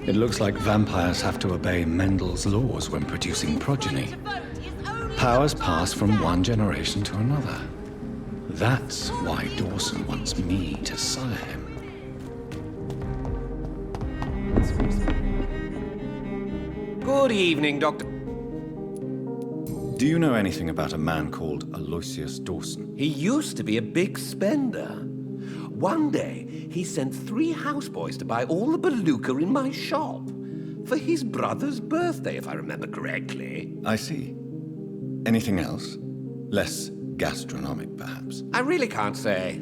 It looks like vampires have to obey Mendel's laws when producing progeny. Powers pass from one generation to another. That's why Dawson wants me to sire him. Good evening, Doctor. Do you know anything about a man called Aloysius Dawson? He used to be a big spender. One day, he sent 3 houseboys to buy all the beluga in my shop. For his brother's birthday, if I remember correctly. I see. Anything else? Less gastronomic, perhaps? I really can't say.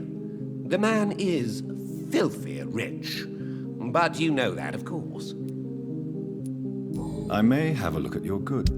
The man is filthy rich. But you know that, of course. I may have a look at your good.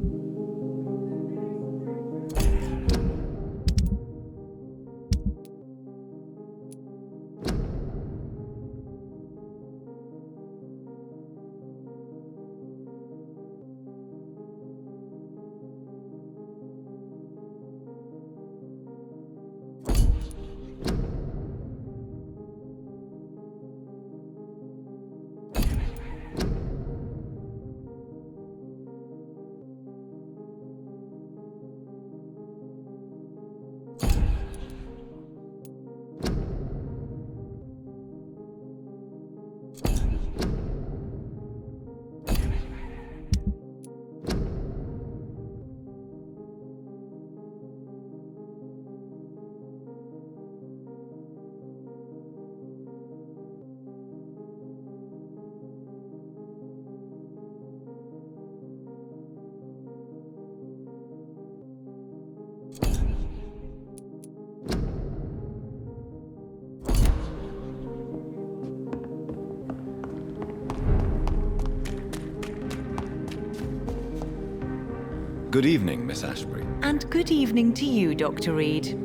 Good evening, Miss Ashbury. And good evening to you, Dr. Reed.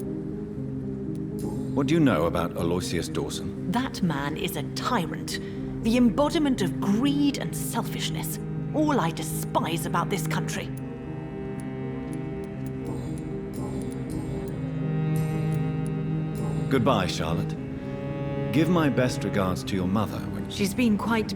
What do you know about Aloysius Dawson? That man is a tyrant, the embodiment of greed and selfishness. All I despise about this country. Goodbye, Charlotte. Give my best regards to your mother when... She's been quite...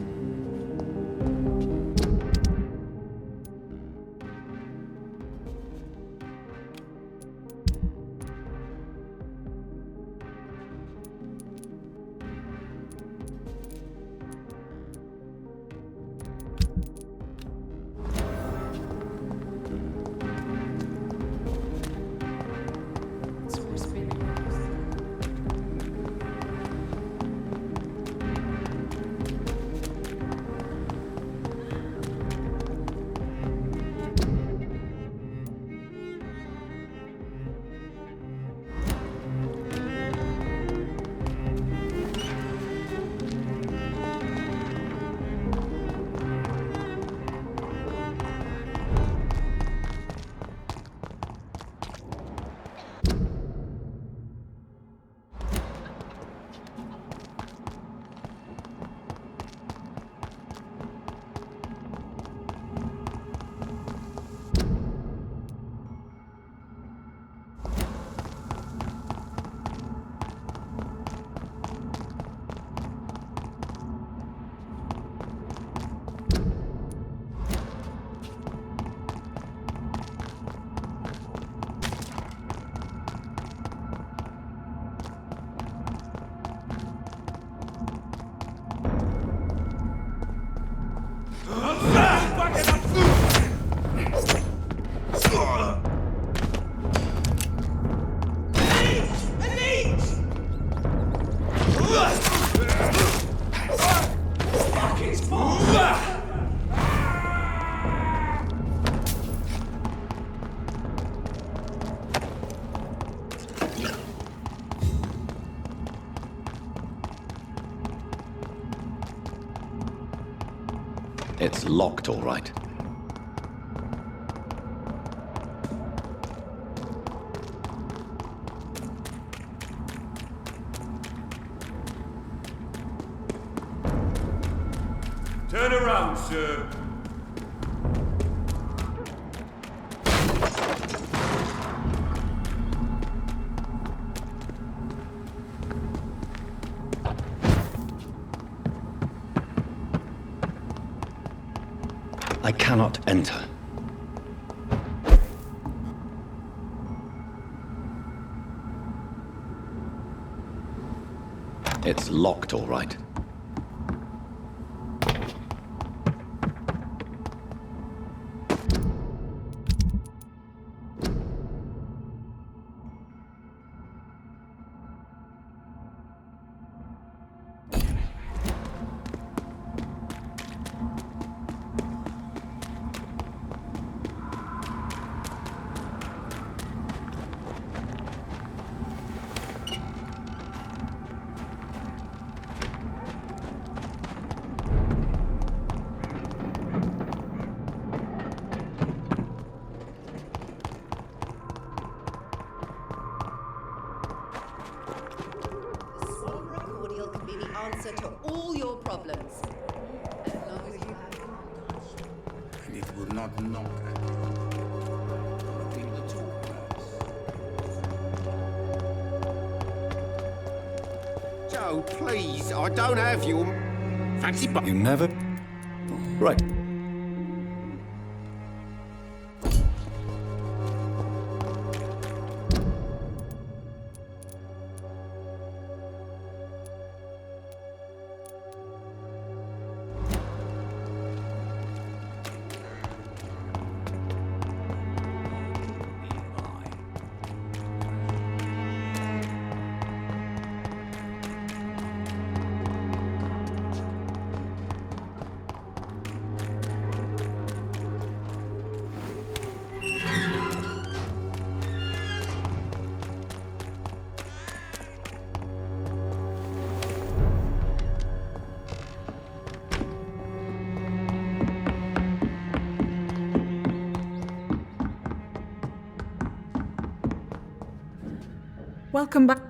It's locked, all right. Turn around, sir. I cannot enter. It's locked, all right. Answer to all your problems. As long as you have And it will not knock at you. Nothing to talk about. Joe, please, I don't have your fancy You never... Right. Welcome back.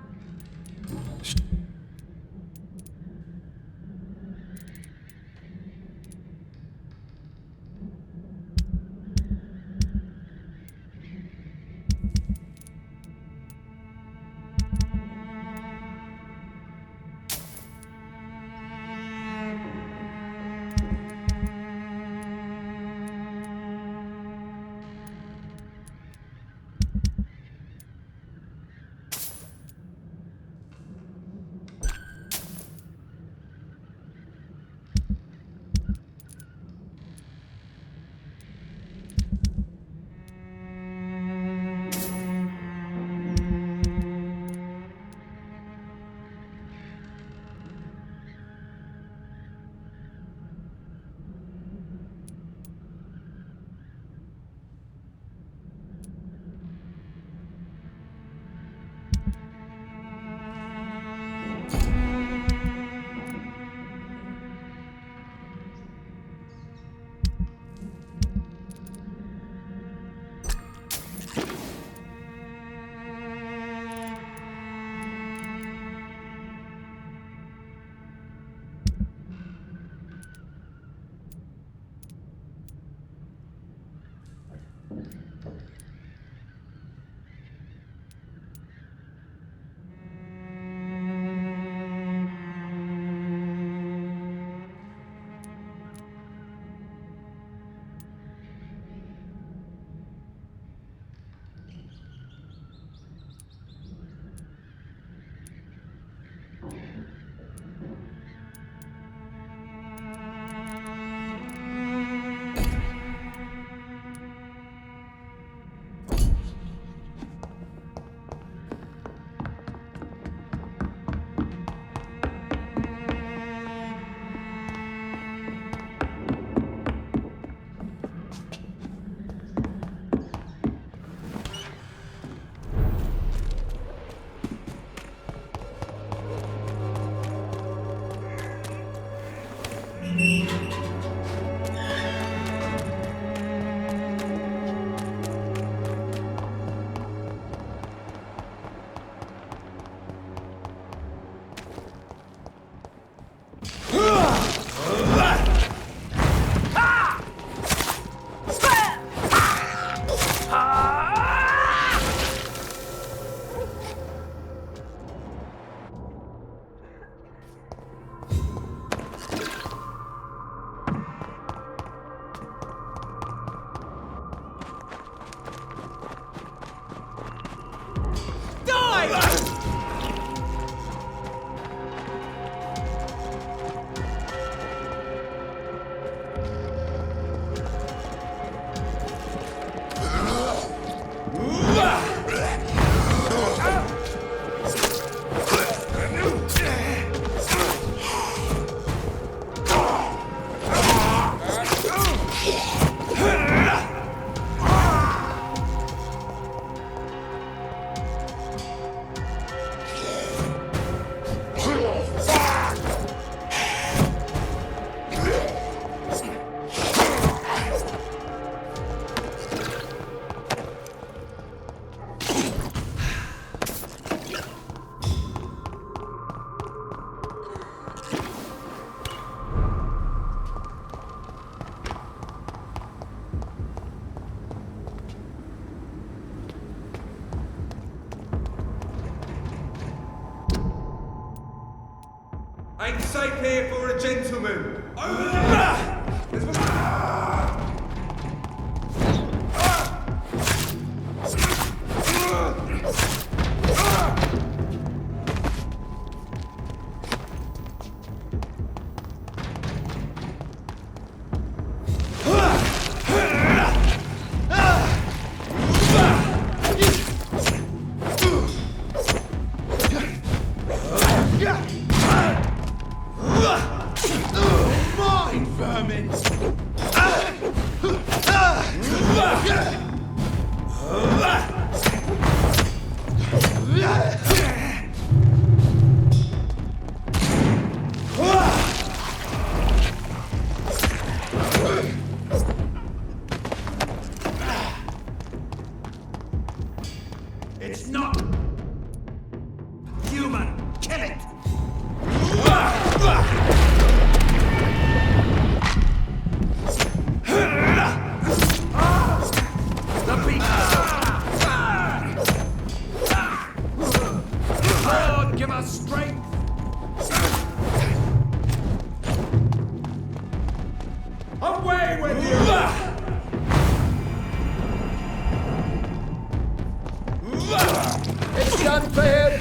Ain't safe here for a gentleman. It's not human. Kill it. The beast. Lord, give us strength. Away with you! It's done for him!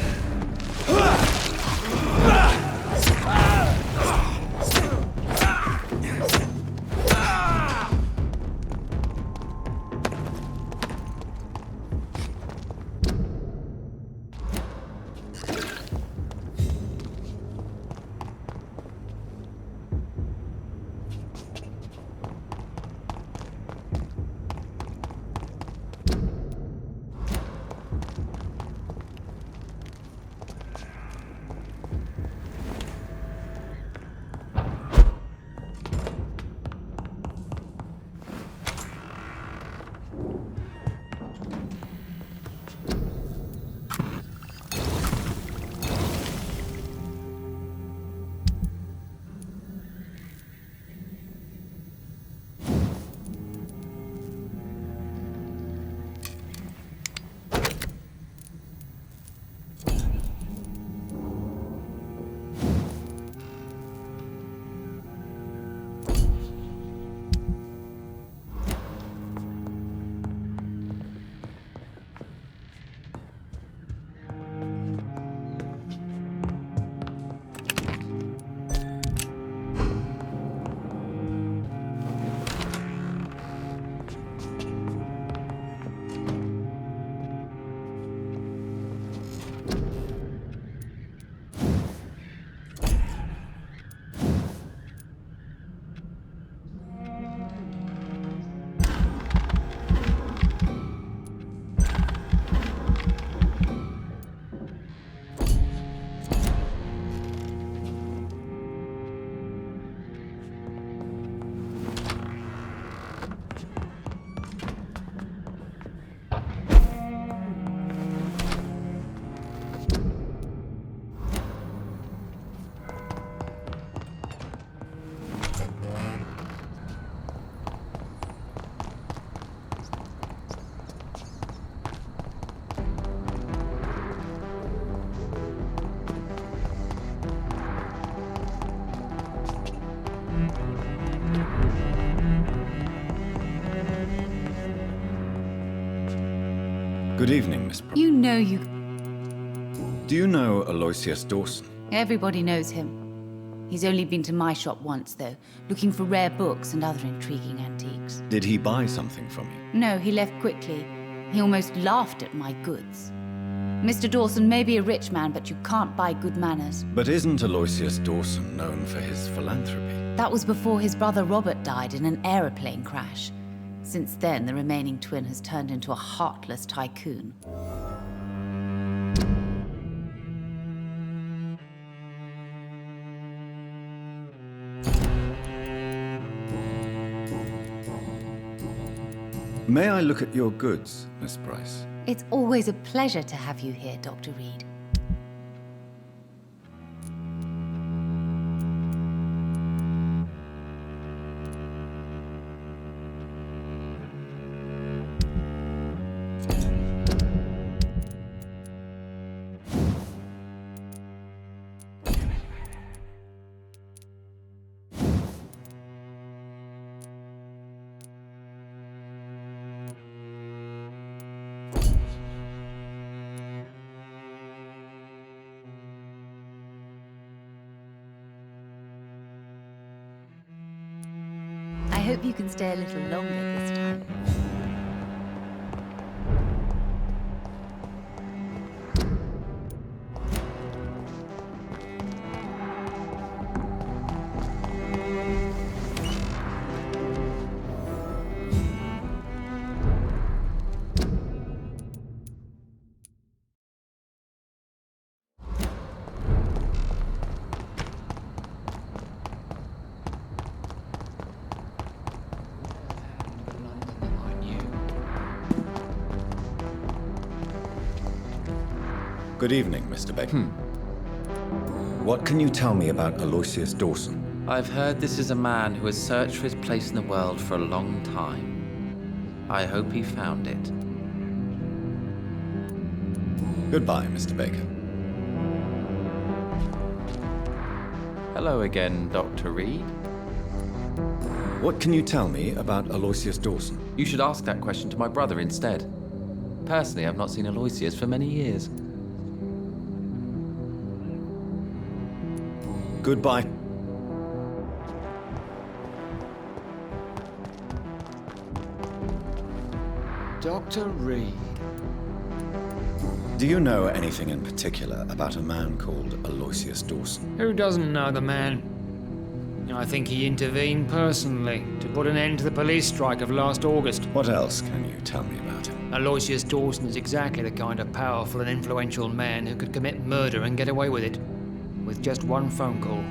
Good evening, Miss You know you... Do you know Aloysius Dawson? Everybody knows him. He's only been to my shop once, though, looking for rare books and other intriguing antiques. Did he buy something from you? No, he left quickly. He almost laughed at my goods. Mr. Dawson may be a rich man, but you can't buy good manners. But isn't Aloysius Dawson known for his philanthropy? That was before his brother Robert died in an aeroplane crash. Since then, the remaining twin has turned into a heartless tycoon. May I look at your goods, Miss Price? It's always a pleasure to have you here, Dr. Reed. hope you can stay a little longer this time. Good evening, Mr. Baker. What can you tell me about Aloysius Dawson? I've heard this is a man who has searched for his place in the world for a long time. I hope he found it. Goodbye, Mr. Baker. Hello again, Dr. Reed. What can you tell me about Aloysius Dawson? You should ask that question to my brother instead. Personally, I've not seen Aloysius for many years. Goodbye. Dr. Reed. Do you know anything in particular about a man called Aloysius Dawson? Who doesn't know the man? I think he intervened personally to put an end to the police strike of last August. What else can you tell me about him? Aloysius Dawson is exactly the kind of powerful and influential man who could commit murder and get away with it. With just one phone call.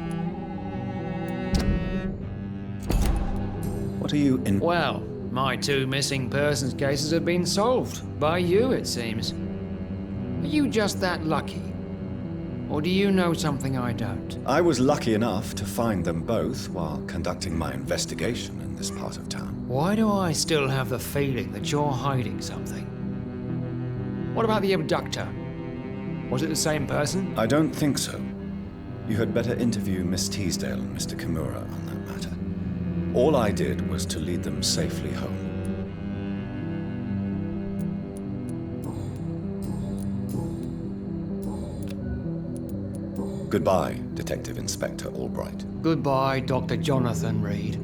What are you in? Well, my 2 missing persons cases have been solved. By you, it seems. Are you just that lucky? Or do you know something I don't? I was lucky enough to find them both while conducting my investigation in this part of town. Why do I still have the feeling that you're hiding something? What about the abductor? Was it the same person? I don't think so. You had better interview Miss Teasdale and Mr. Kimura on that matter. All I did was to lead them safely home. Goodbye, Detective Inspector Albright. Goodbye, Dr. Jonathan Reed.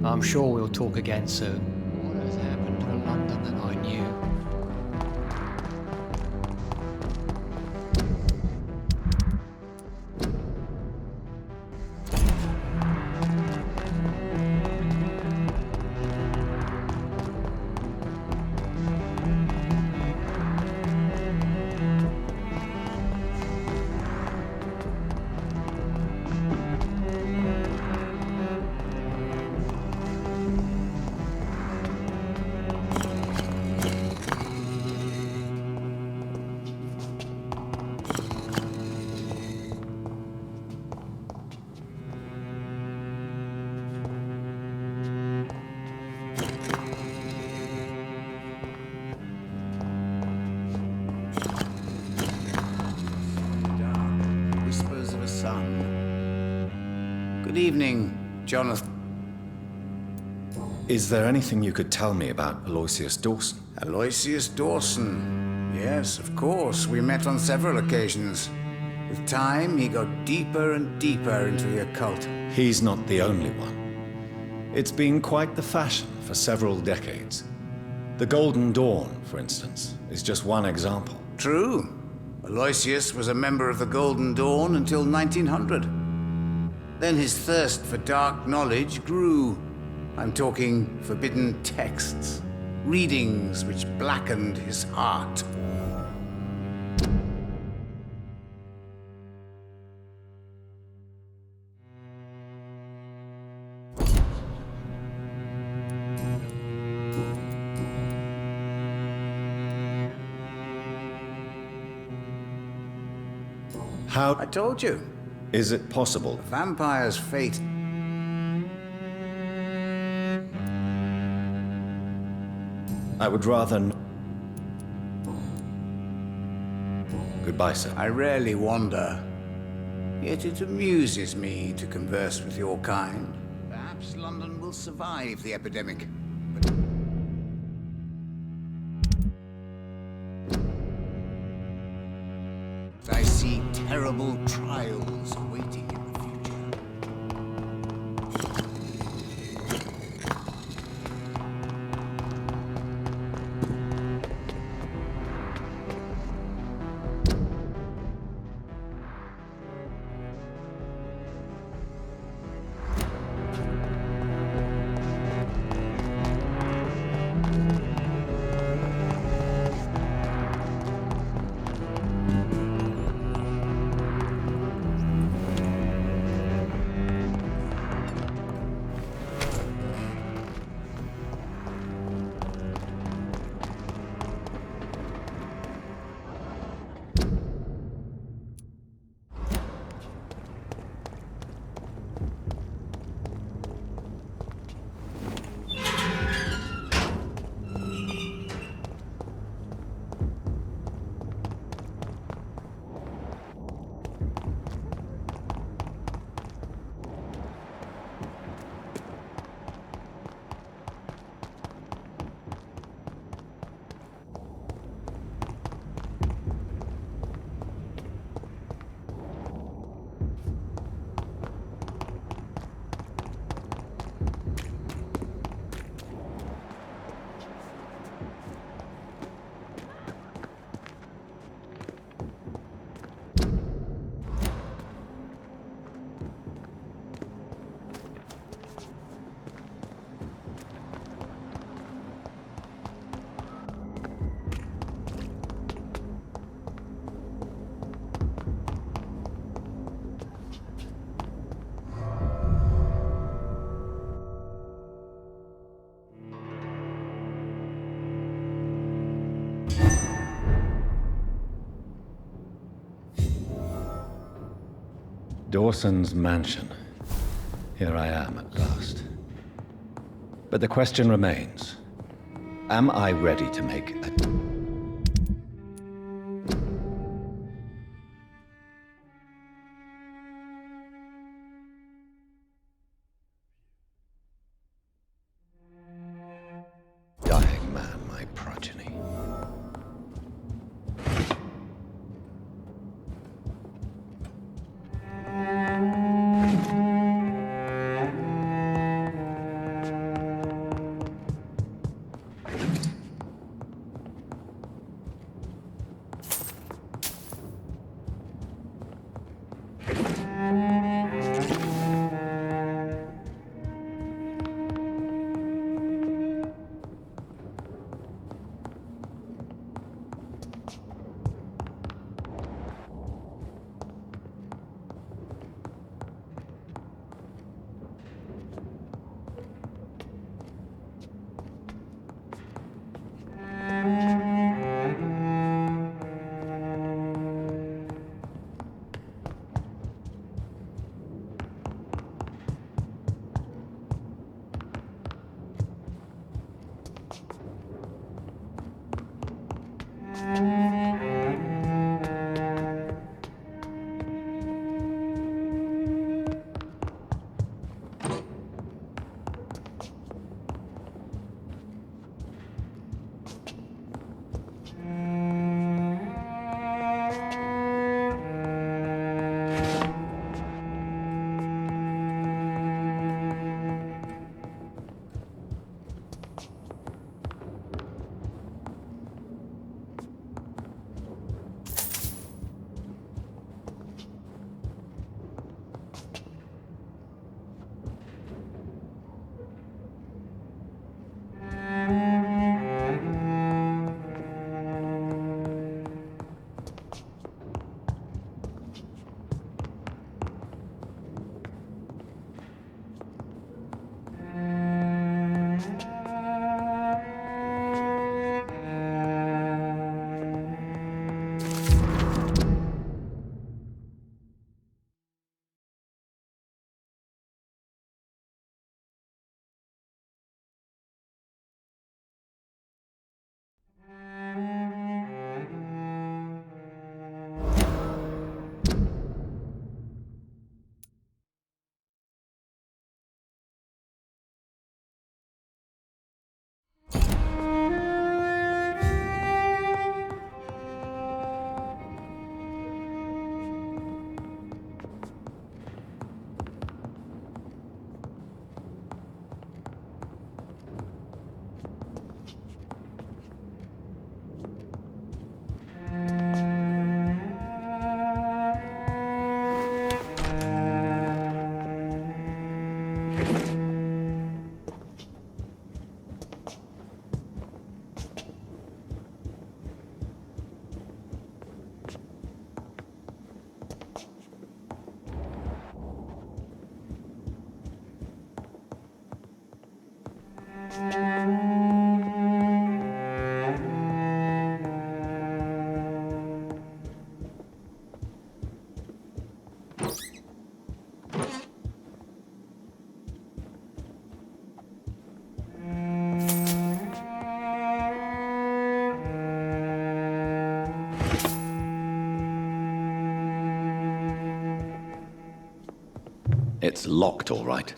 I'm sure we'll talk again soon. What has happened to the London that I knew? Good evening, Jonathan. Is there anything you could tell me about Aloysius Dawson? Aloysius Dawson. Yes, of course. We met on several occasions. With time, he got deeper and deeper into the occult. He's not the only one. It's been quite the fashion for several decades. The Golden Dawn, for instance, is just one example. True. Aloysius was a member of the Golden Dawn until 1900. Then his thirst for dark knowledge grew. I'm talking forbidden texts, readings which blackened his heart. How I told you. is it possible? The vampire's fate. I would rather Goodbye, sir. I rarely wander, yet it amuses me to converse with your kind. Perhaps London will survive the epidemic. I see terrible trials waiting in the future. Dawson's mansion. Here I am at last. But the question remains, am I ready to make a... dying man, my progeny? It's locked, all right.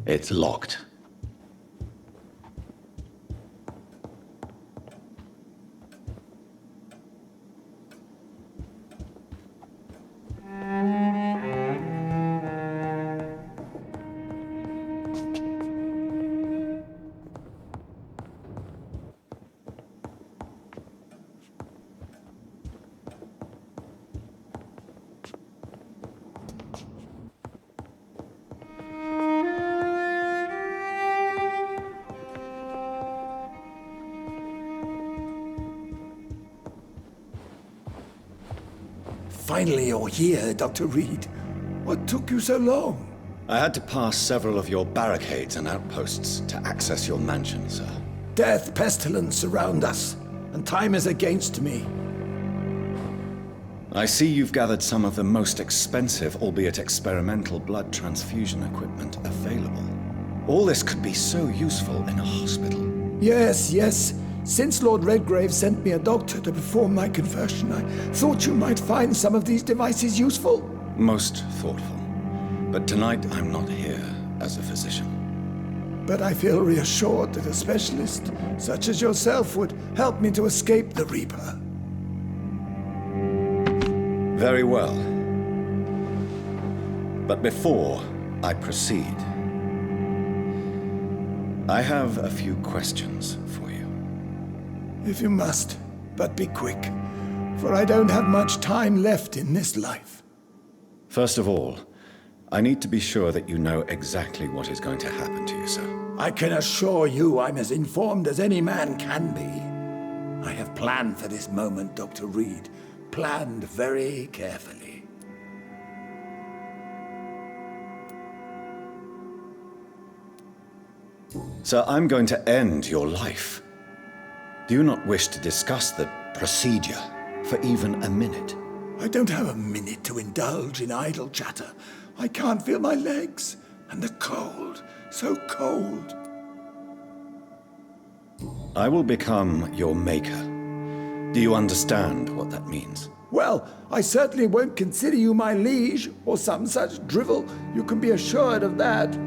It's locked. Finally, you're here, Dr. Reed. What took you so long? I had to pass several of your barricades and outposts to access your mansion, sir. Death, pestilence surround us, and time is against me. I see you've gathered some of the most expensive, albeit experimental, blood transfusion equipment available. All this could be so useful in a hospital. Yes, yes. Since Lord Redgrave sent me a doctor to perform my conversion, I thought you might find some of these devices useful. Most thoughtful. But tonight I'm not here as a physician. But I feel reassured that a specialist such as yourself would help me to escape the Reaper. Very well. But before I proceed, I have a few questions for you. If you must, but be quick, for I don't have much time left in this life. First of all, I need to be sure that you know exactly what is going to happen to you, sir. I can assure you I'm as informed as any man can be. I have planned for this moment, Dr. Reed. Planned very carefully. Sir, I'm going to end your life. Do you not wish to discuss the procedure for even a minute? I don't have a minute to indulge in idle chatter. I can't feel my legs, and the cold, so cold. I will become your maker. Do you understand what that means? Well, I certainly won't consider you my liege, or some such drivel. You can be assured of that.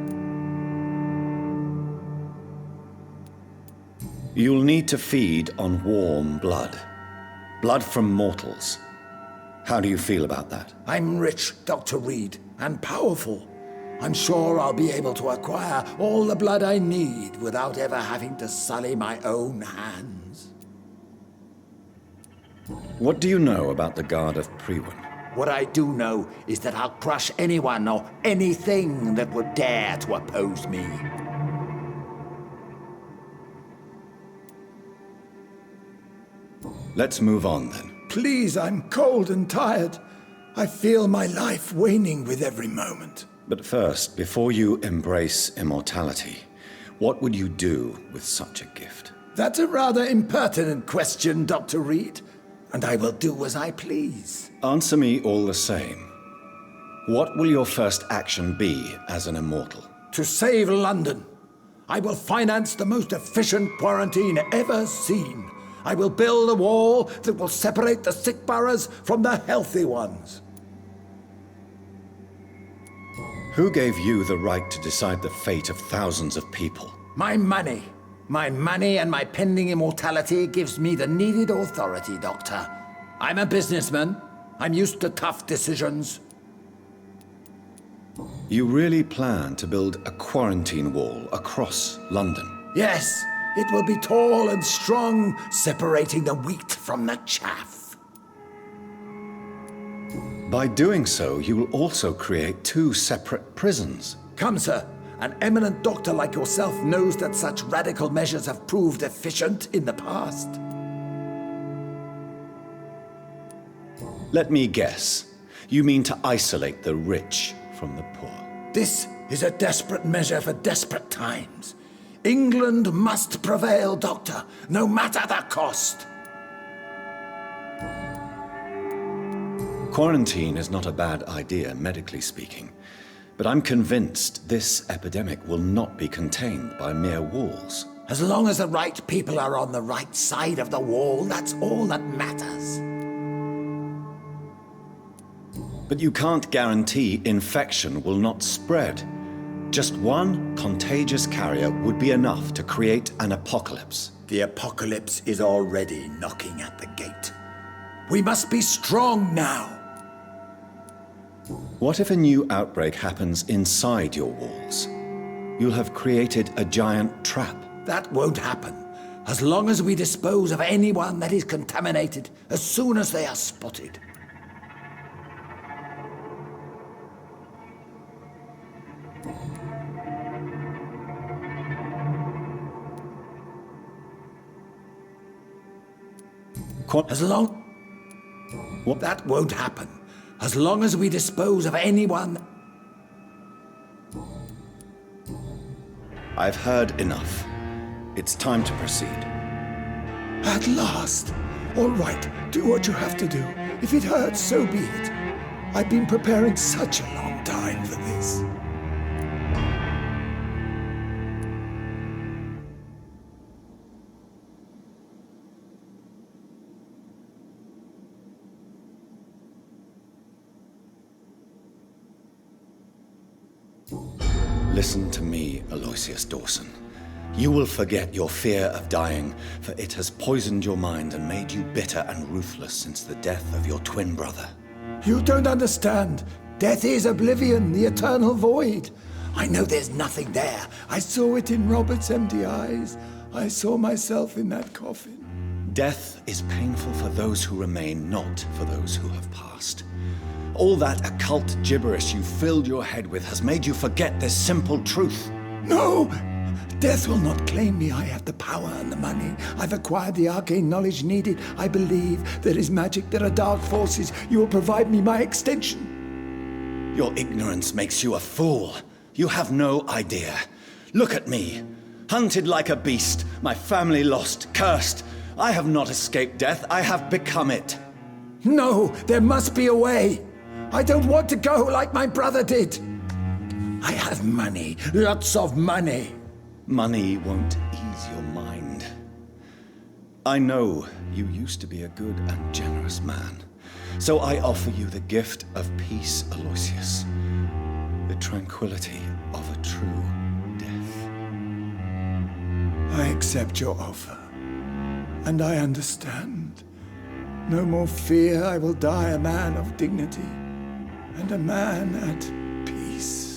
You'll need to feed on warm blood. Blood from mortals. How do you feel about that? I'm rich, Dr. Reed, and powerful. I'm sure I'll be able to acquire all the blood I need without ever having to sully my own hands. What do you know about the Guard of Priwen? What I do know is that I'll crush anyone or anything that would dare to oppose me. Let's move on, then. Please, I'm cold and tired. I feel my life waning with every moment. But first, before you embrace immortality, what would you do with such a gift? That's a rather impertinent question, Dr. Reed, and I will do as I please. Answer me all the same. What will your first action be as an immortal? To save London. I will finance the most efficient quarantine ever seen. I will build a wall that will separate the sick boroughs from the healthy ones. Who gave you the right to decide the fate of thousands of people? My money. My money and my pending immortality gives me the needed authority, Doctor. I'm a businessman. I'm used to tough decisions. You really plan to build a quarantine wall across London? Yes. It will be tall and strong, separating the wheat from the chaff. By doing so, you will also create two separate prisons. Come, sir. An eminent doctor like yourself knows that such radical measures have proved efficient in the past. Let me guess. You mean to isolate the rich from the poor? This is a desperate measure for desperate times. England must prevail, Doctor, no matter the cost. Quarantine is not a bad idea, medically speaking. But I'm convinced this epidemic will not be contained by mere walls. As long as the right people are on the right side of the wall, that's all that matters. But you can't guarantee infection will not spread. Just one contagious carrier would be enough to create an apocalypse. The apocalypse is already knocking at the gate. We must be strong now. What if a new outbreak happens inside your walls? You'll have created a giant trap. That won't happen. As long as we dispose of anyone that is contaminated as soon as they are spotted. As long... What? That won't happen. As long as we dispose of anyone... I've heard enough. It's time to proceed. At last! All right, do what you have to do. If it hurts, so be it. I've been preparing such a long time for this. Listen to me, Aloysius Dawson. You will forget your fear of dying, for it has poisoned your mind and made you bitter and ruthless since the death of your twin brother. You don't understand. Death is oblivion, the eternal void. I know there's nothing there. I saw it in Robert's empty eyes. I saw myself in that coffin. Death is painful for those who remain, not for those who have passed. All that occult gibberish you filled your head with has made you forget this simple truth. No! Death will not claim me. I have the power and the money. I've acquired the arcane knowledge needed. I believe there is magic, there are dark forces. You will provide me my extension. Your ignorance makes you a fool. You have no idea. Look at me. Hunted like a beast, my family lost, cursed. I have not escaped death, I have become it. No, there must be a way. I don't want to go like my brother did. I have money, lots of money. Money won't ease your mind. I know you used to be a good and generous man, so I offer you the gift of peace, Aloysius. The tranquility of a true death. I accept your offer, and I understand. No more fear, I will die a man of dignity, and a man at peace.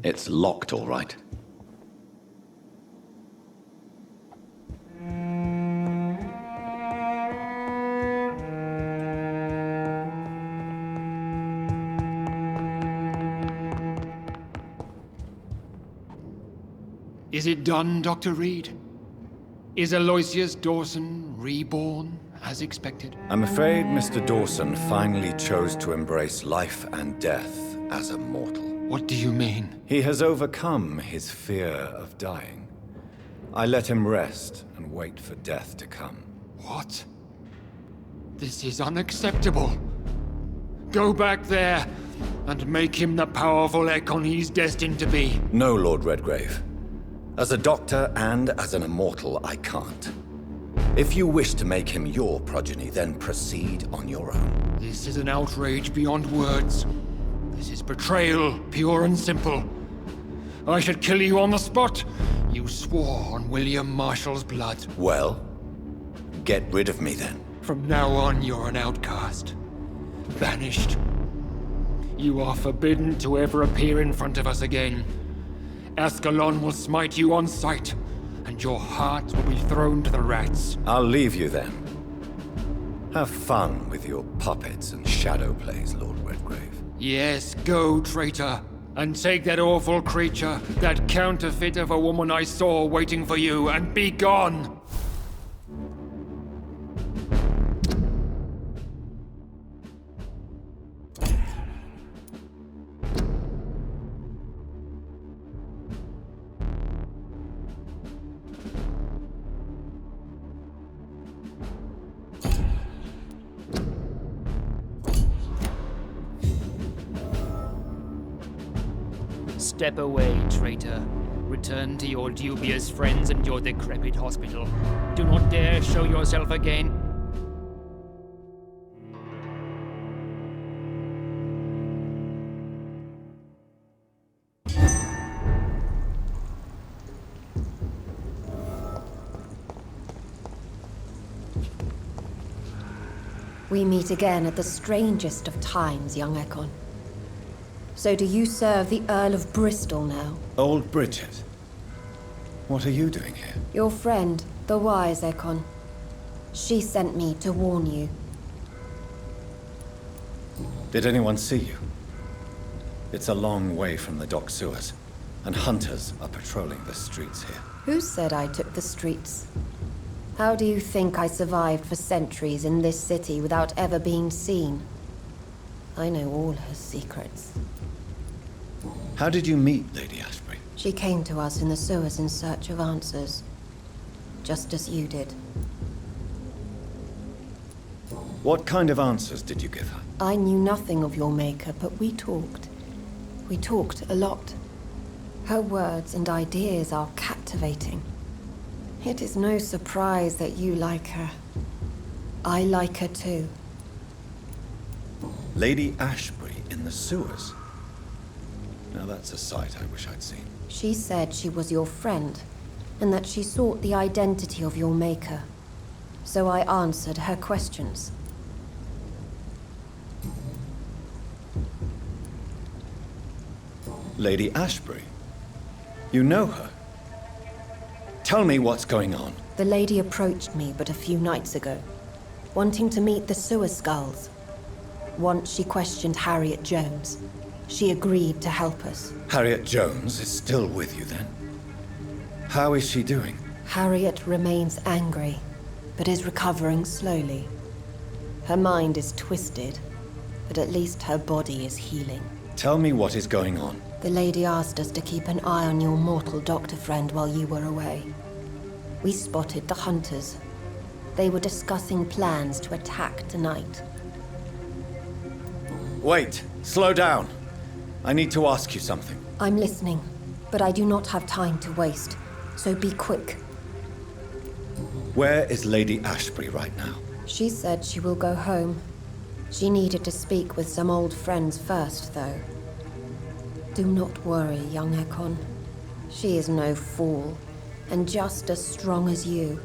It's locked, all right. Is it done, Dr. Reed? Is Aloysius Dawson reborn, as expected? I'm afraid Mr. Dawson finally chose to embrace life and death as a mortal. What do you mean? He has overcome his fear of dying. I let him rest and wait for death to come. What? This is unacceptable. Go back there and make him the powerful Ekon he's destined to be. No, Lord Redgrave. As a doctor and as an immortal, I can't. If you wish to make him your progeny, then proceed on your own. This is an outrage beyond words. This is betrayal, pure and simple. I should kill you on the spot. You swore on William Marshall's blood. Well, get rid of me then. From now on, you're an outcast. Banished. You are forbidden to ever appear in front of us again. Ascalon will smite you on sight, and your heart will be thrown to the rats. I'll leave you then. Have fun with your puppets and shadow plays, Lord Redgrave. Yes, go, traitor, and take that awful creature, that counterfeit of a woman I saw waiting for you, and be gone! Step away, traitor. Return to your dubious friends and your decrepit hospital. Do not dare show yourself again. We meet again at the strangest of times, young Ekon. So do you serve the Earl of Bristol now? Old Bridget. What are you doing here? Your friend, the wise Ekon. She sent me to warn you. Did anyone see you? It's a long way from the dock sewers, and hunters are patrolling the streets here. Who said I took the streets? How do you think I survived for centuries in this city without ever being seen? I know all her secrets. How did you meet Lady Ashbury? She came to us in the sewers in search of answers. Just as you did. What kind of answers did you give her? I knew nothing of your maker, but we talked. We talked a lot. Her words and ideas are captivating. It is no surprise that you like her. I like her too. Lady Ashbury in the sewers? Now that's a sight I wish I'd seen. She said she was your friend, and that she sought the identity of your maker. So I answered her questions. Lady Ashbury? You know her? Tell me what's going on. The lady approached me but a few nights ago, wanting to meet the sewer skulls. Once she questioned Harriet Jones. She agreed to help us. Harriet Jones is still with you then? How is she doing? Harriet remains angry, but is recovering slowly. Her mind is twisted, but at least her body is healing. Tell me what is going on. The lady asked us to keep an eye on your mortal doctor friend while you were away. We spotted the hunters. They were discussing plans to attack tonight. Wait, slow down. I need to ask you something. I'm listening, but I do not have time to waste, so be quick. Where is Lady Ashbury right now? She said she will go home. She needed to speak with some old friends first, though. Do not worry, young Ekon. She is no fool, and just as strong as you.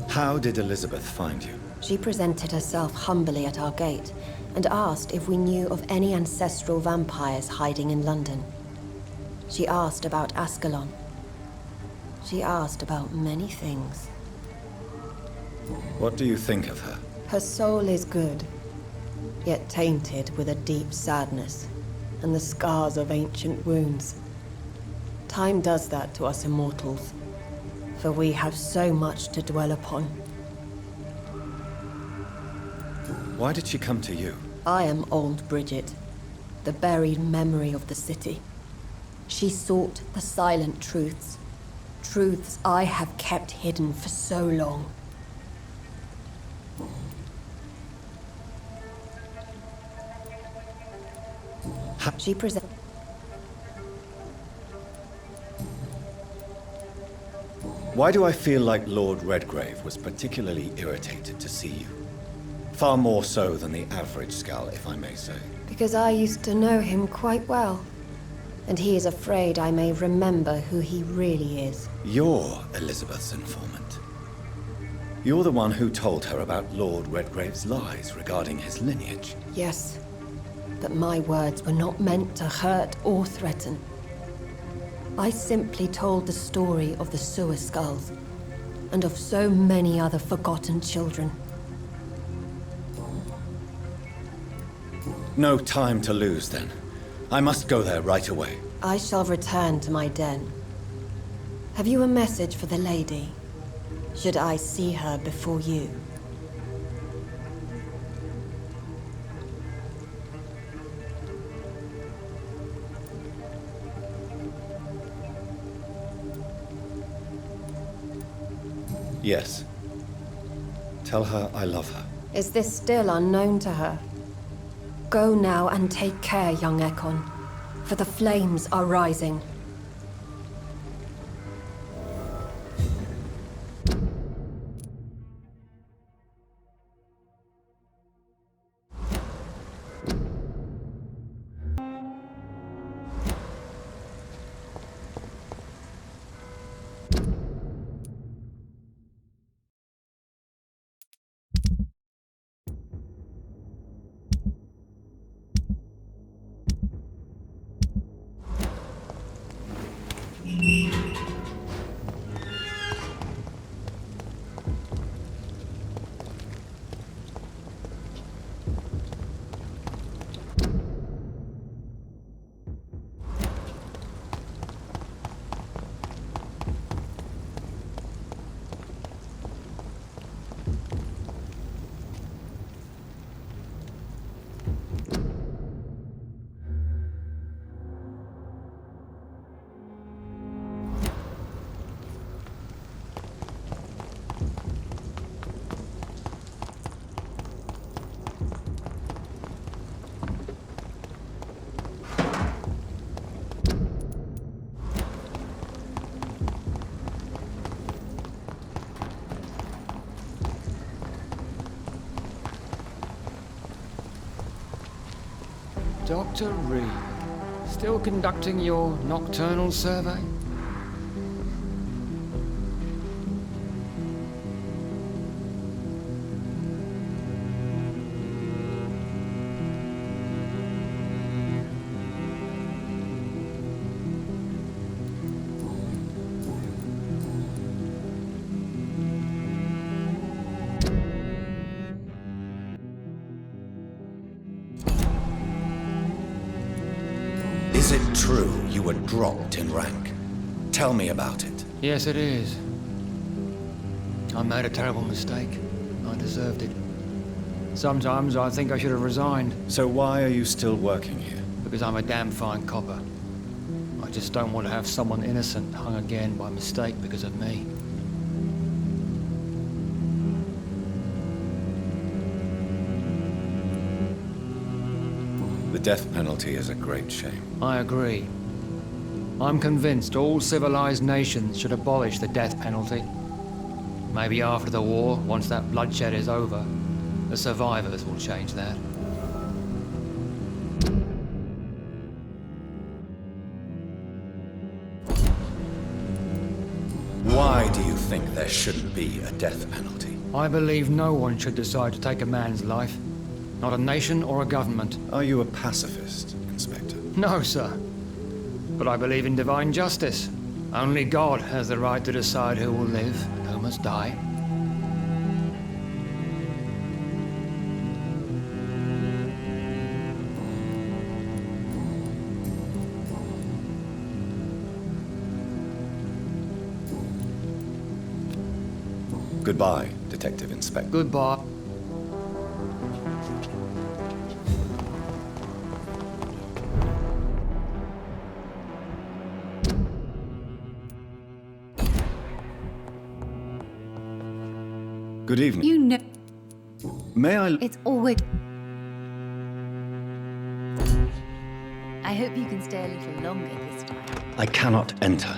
How did Elizabeth find you? She presented herself humbly at our gate and asked if we knew of any ancestral vampires hiding in London. She asked about Ascalon. She asked about many things. What do you think of her? Her soul is good, yet tainted with a deep sadness and the scars of ancient wounds. Time does that to us immortals, for we have so much to dwell upon. Why did she come to you? I am old Bridget, the buried memory of the city. She sought the silent truths, truths I have kept hidden for so long. She presents. Why do I feel like Lord Redgrave was particularly irritated to see you? Far more so than the average Skull, if I may say. Because I used to know him quite well. And he is afraid I may remember who he really is. You're Elizabeth's informant. You're the one who told her about Lord Redgrave's lies regarding his lineage. Yes, but my words were not meant to hurt or threaten. I simply told the story of the sewer skulls, and of so many other forgotten children. No time to lose, then. I must go there right away. I shall return to my den. Have you a message for the lady? should I see her before you. Yes. Tell her I love her. Is this still unknown to her? Go now and take care, young Ekon, for the flames are rising. Dr. Reed, still conducting your nocturnal survey? Is it true you were dropped in rank? Tell me about it. Yes, it is. I made a terrible mistake. I deserved it. Sometimes I think I should have resigned. So why are you still working here? Because I'm a damn fine copper. I just don't want to have someone innocent hung again by mistake because of me. The death penalty is a great shame. I agree. I'm convinced all civilized nations should abolish the death penalty. Maybe after the war, once that bloodshed is over, the survivors will change that. Why do you think there shouldn't be a death penalty? I believe no one should decide to take a man's life. Not a nation or a government. Are you a pacifist, Inspector? No, sir. But I believe in divine justice. Only God has the right to decide who will live and who must die. Goodbye, Detective Inspector. Goodbye. Good evening. You know... May I... It's always... I hope you can stay a little longer this time. I cannot enter.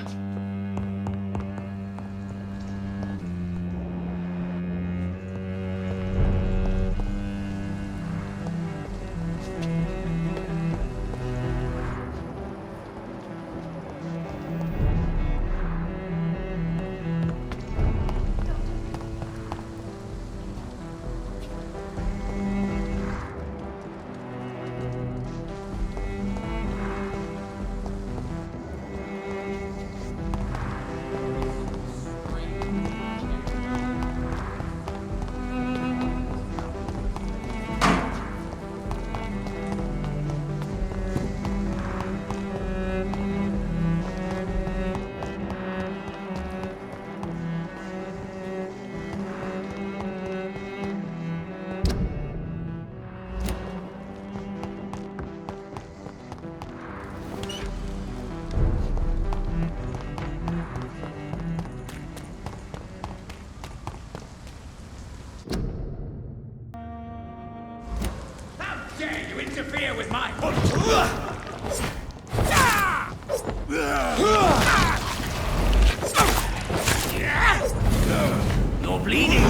bleeding!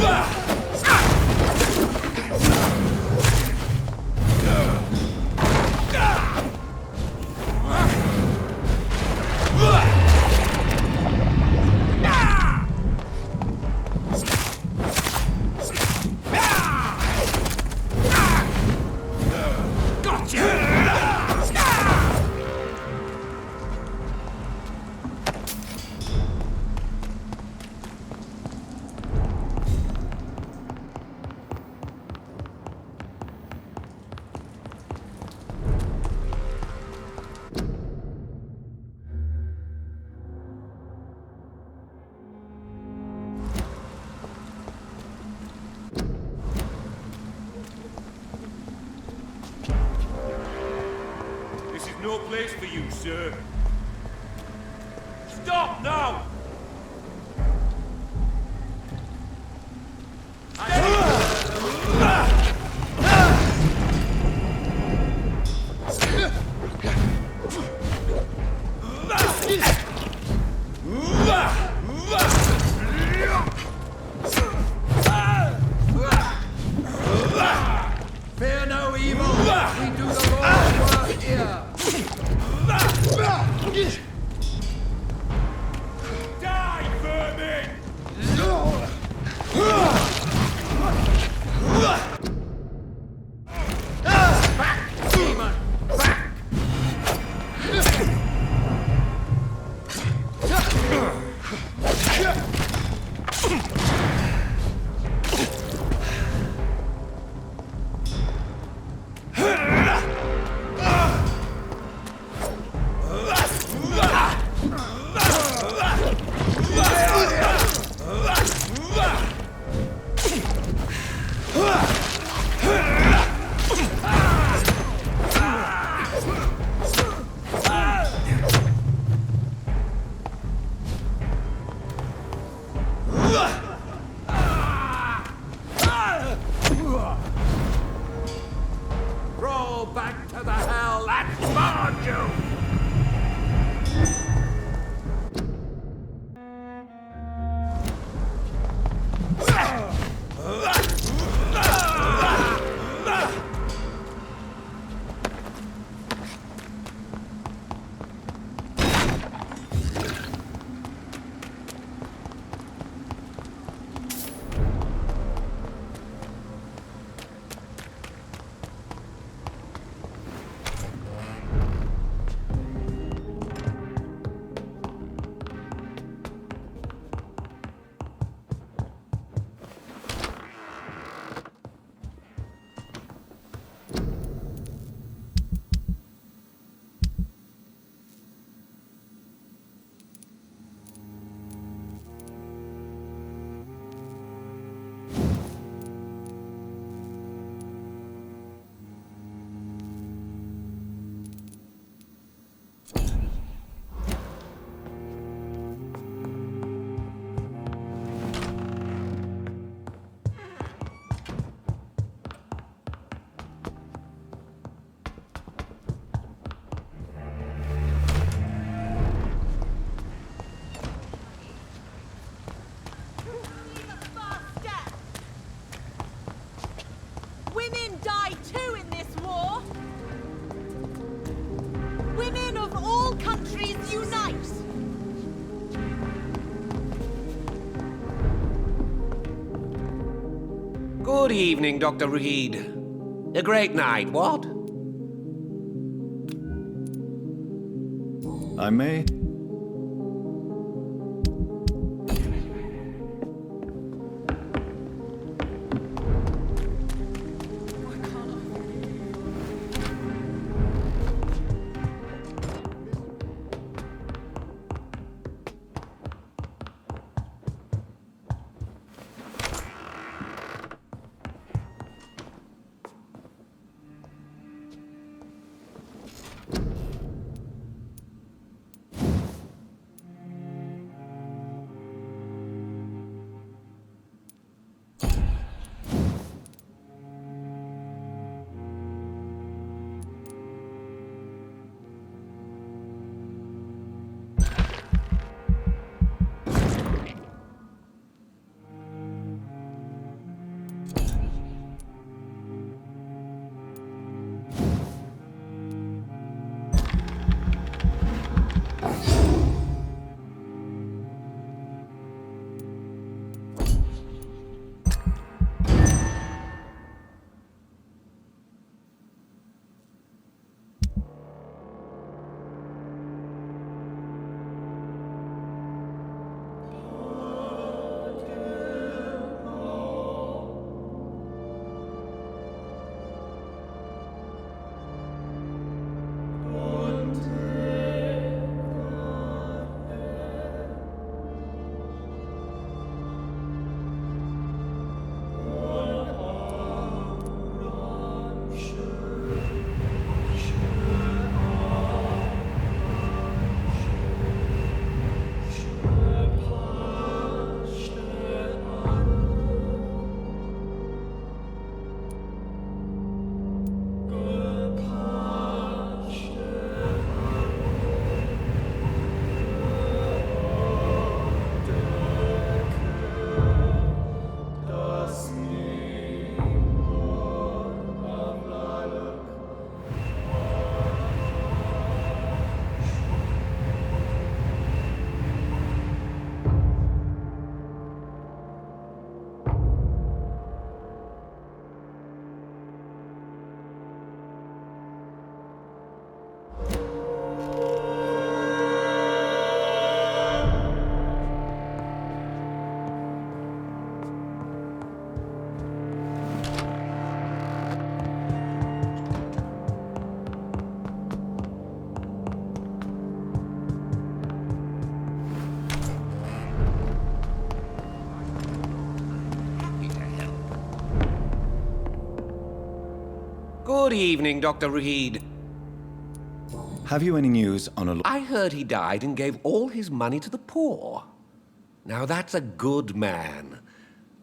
No place for you, sir. Stop now! Fear no evil. We do the Lord's work here. Die, vermin! Back, demon! Back! Roll back to the hell that spawned you! Women die too in this war! Women of all countries unite! Good evening, Dr. Reed. A great night, what? I may? Good evening, Dr. Reed. Have you any news on I heard he died and gave all his money to the poor. Now that's a good man.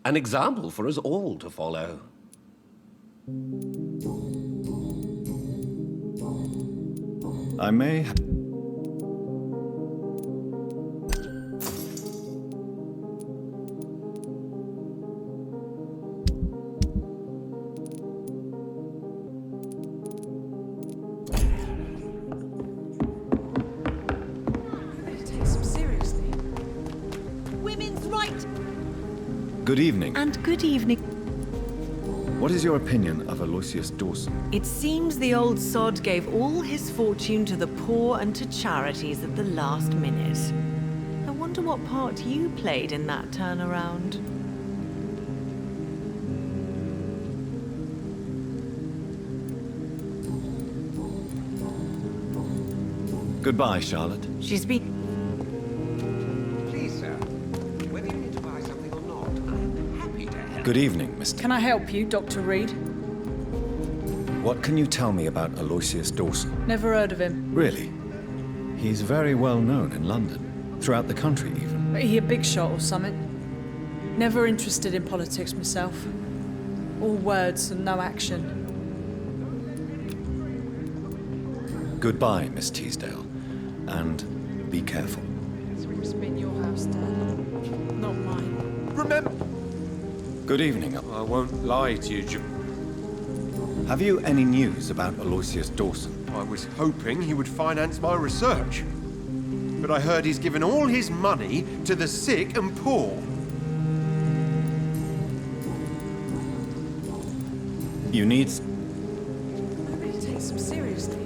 An example for us all to follow. I may... Women's right! Good evening. And good evening. What is your opinion of Aloysius Dawson? It seems the old sod gave all his fortune to the poor and to charities at the last minute. I wonder what part you played in that turnaround. Goodbye, Charlotte. She's been... Please, sir, whether you need to buy something or not, I'm happy to help. Good evening, Mr. Can I help you, Dr. Reed? What can you tell me about Aloysius Dawson? Never heard of him. Really? He's very well known in London, throughout the country even. He a big shot or something? Never interested in politics myself. All words and no action. Goodbye, Miss Teasdale. And be careful. So it's been your house, Dad. Not mine. Remember... Good evening. I won't lie to you, Have you any news about Aloysius Dawson? I was hoping he would finance my research. But I heard he's given all his money to the sick and poor. You need... Nobody takes him seriously.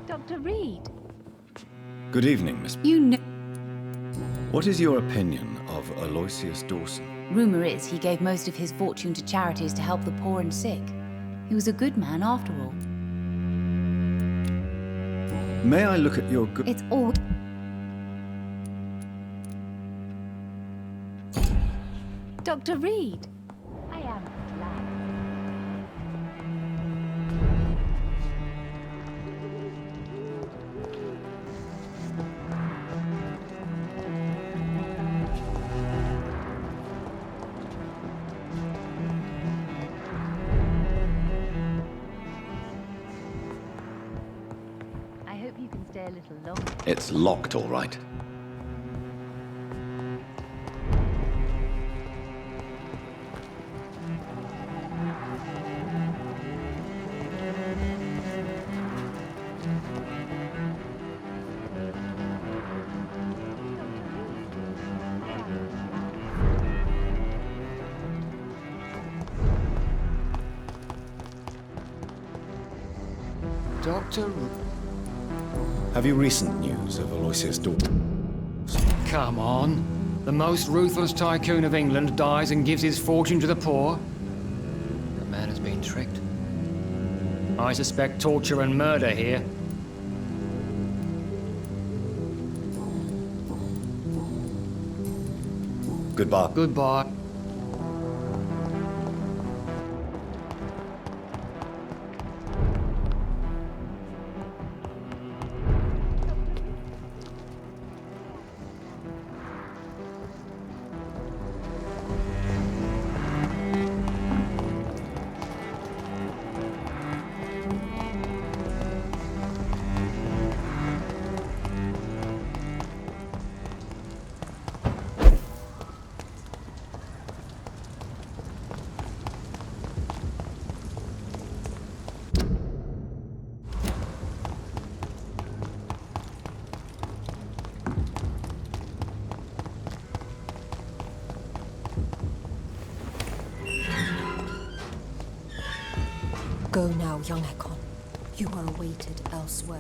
Dr. Reed. Good evening, Miss... You know... What is your opinion of Aloysius Dawson? Rumour is he gave most of his fortune to charities to help the poor and sick. He was a good man after all. May I look at your good... It's all... Dr. Reed. I am glad. I hope you can stay a little longer. It's locked, all right. Doctor... Have you recent news of Aloysius Dawson? Come on. The most ruthless tycoon of England dies and gives his fortune to the poor? The man has been tricked. I suspect torture and murder here. Goodbye. Goodbye. Go now, young Ekon. You are awaited elsewhere.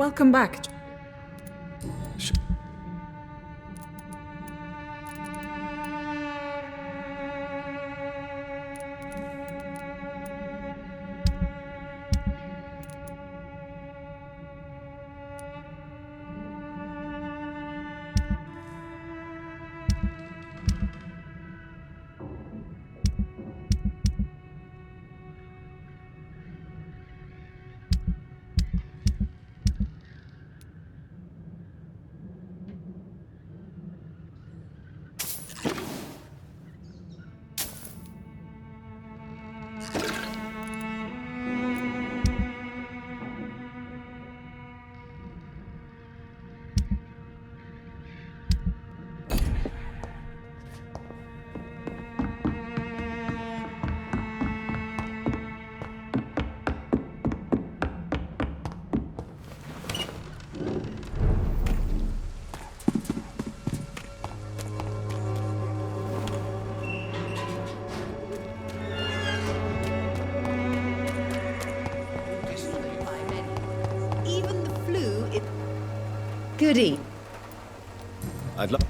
Welcome back. Goody. I'd love.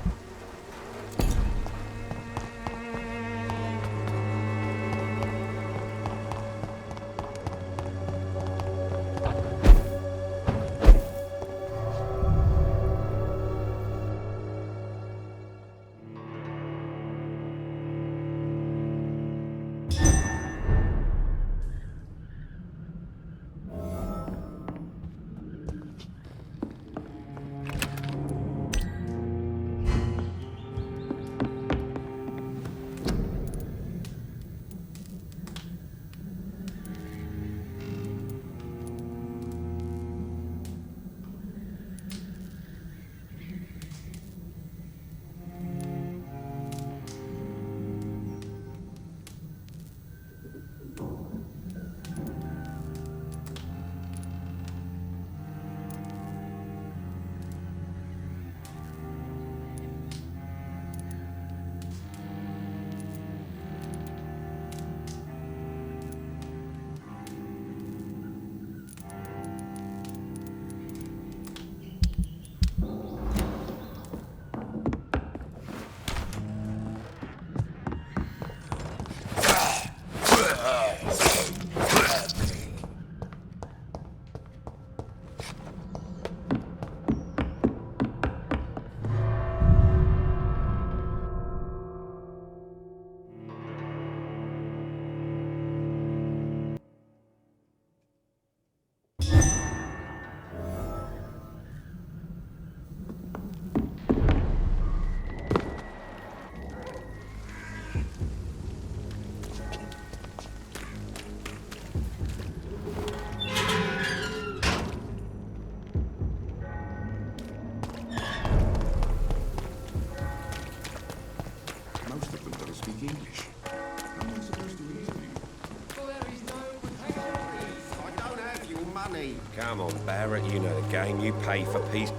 Come on, Barrett, you know the game. You pay for peace.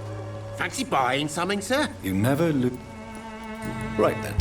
Fancy buying something, sir? You never look. Right then.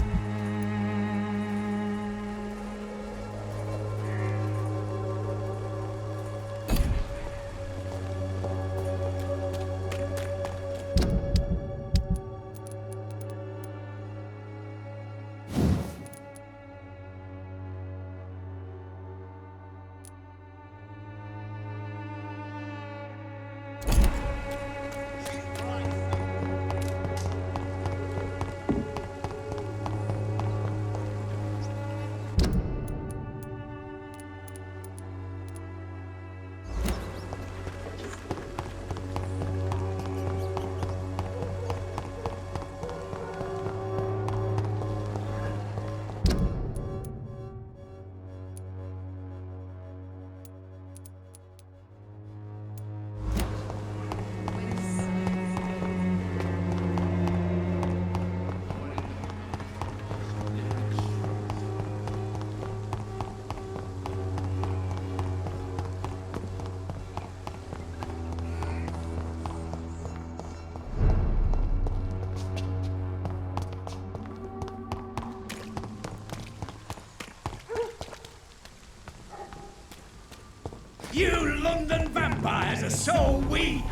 You London vampire! vampires are so weak!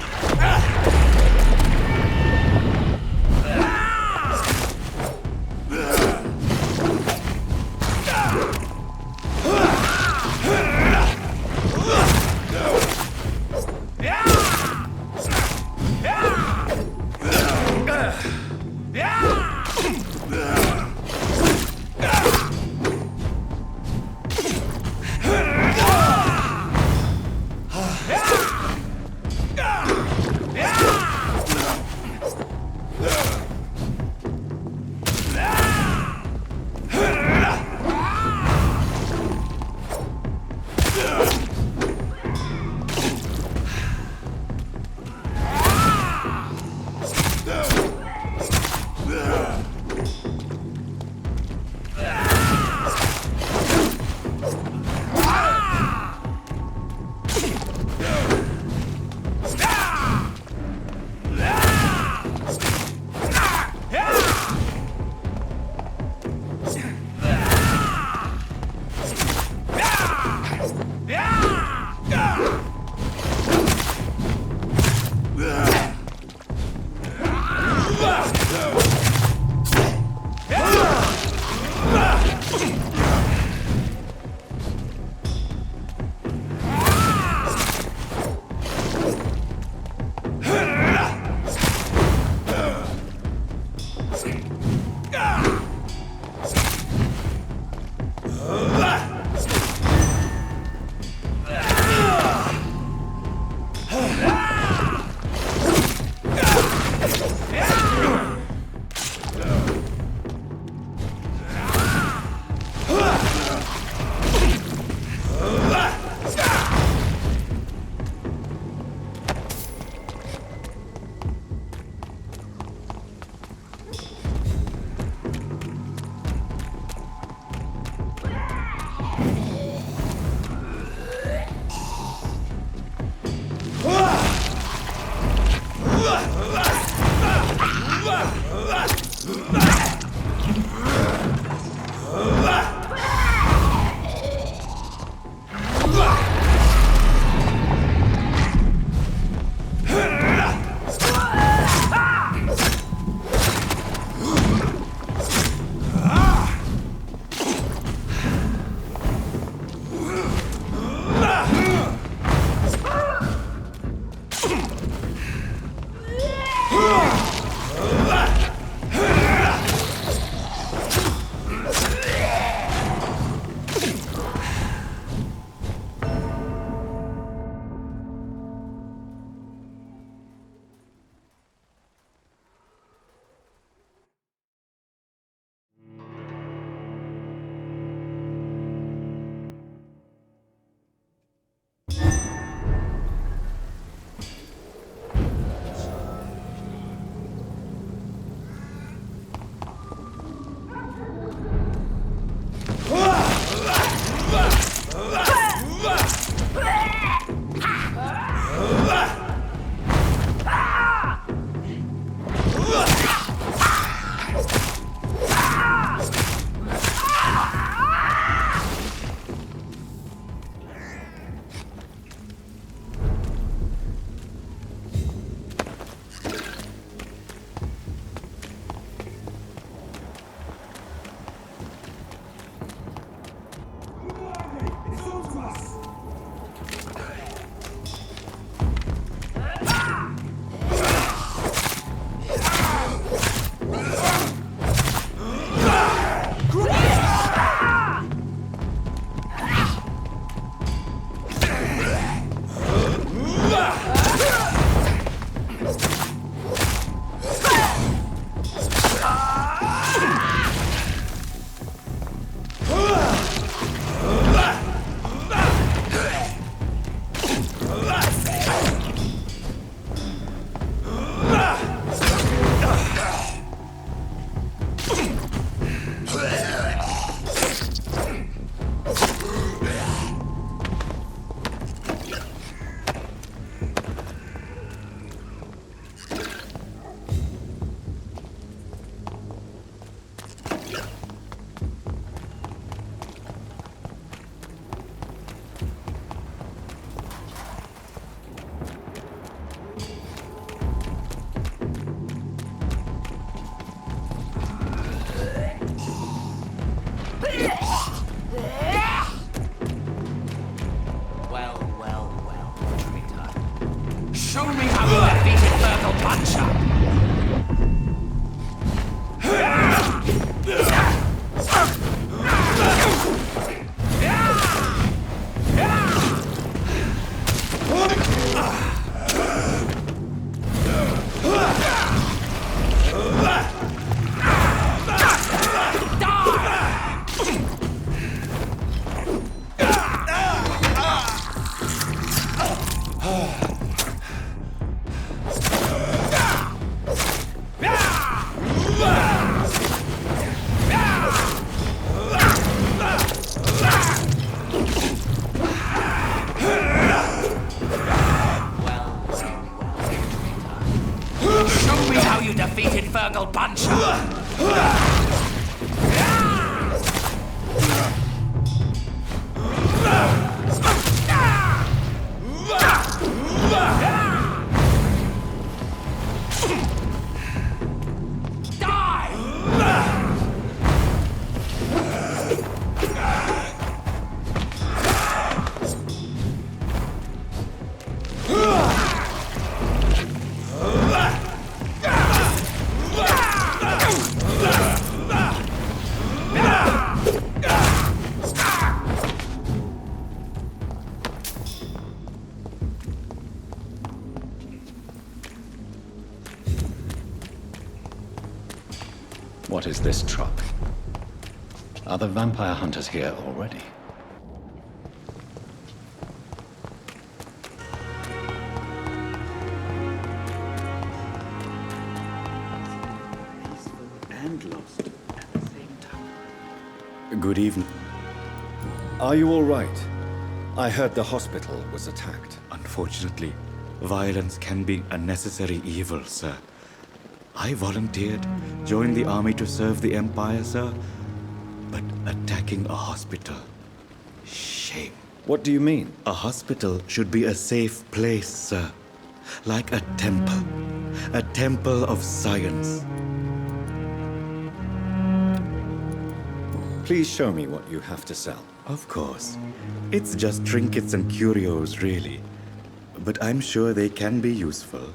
you defeated Virgil Puncher! What is this truck? Are the vampire hunters here already? And lost at the same time. Good evening. Are you all right? I heard the hospital was attacked. Unfortunately, violence can be a necessary evil, sir. I volunteered, joined the army to serve the Empire, sir. But attacking a hospital... shame. What do you mean? A hospital should be a safe place, sir. Like a temple. A temple of science. Please show me what you have to sell. Of course. It's just trinkets and curios, really. But I'm sure they can be useful.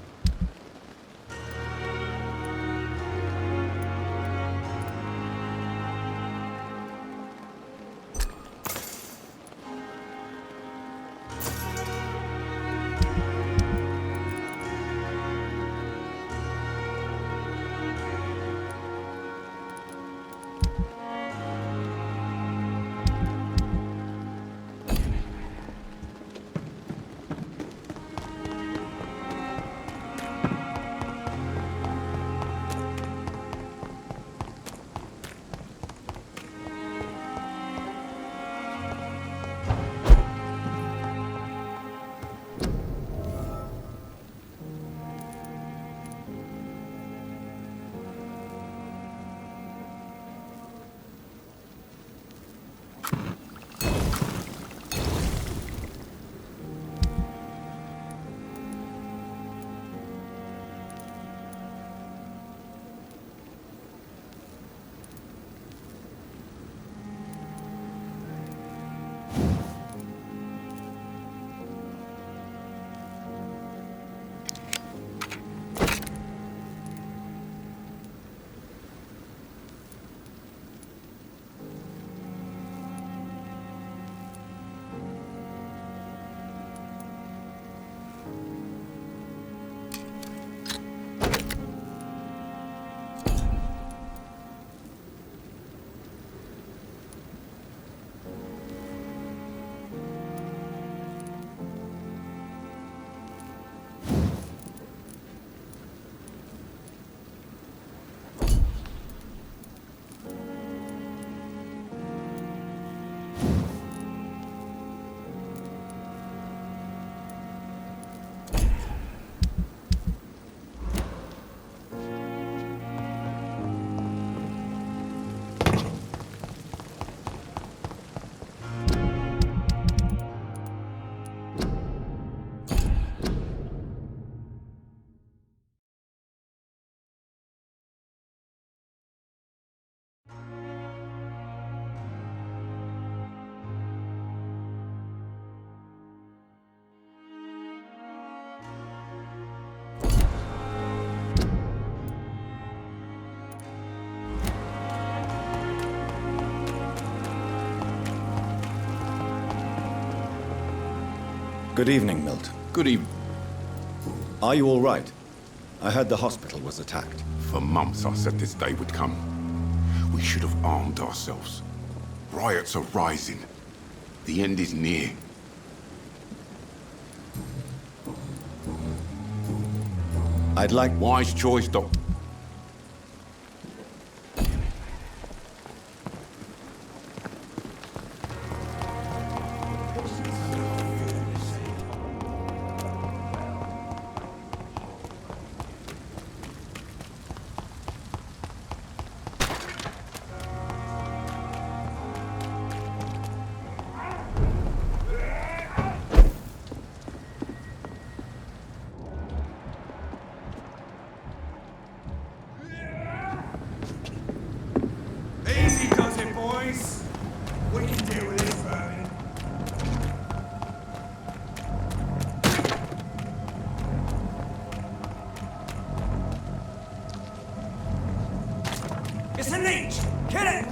Good evening, Milt. Good evening. Are you all right? I heard the hospital was attacked. For months I said this day would come. We should have armed ourselves. Riots are rising. The end is near. I'd like... Wise choice, Doc. boys. We can deal with this vermin. It's a leech! Kill it!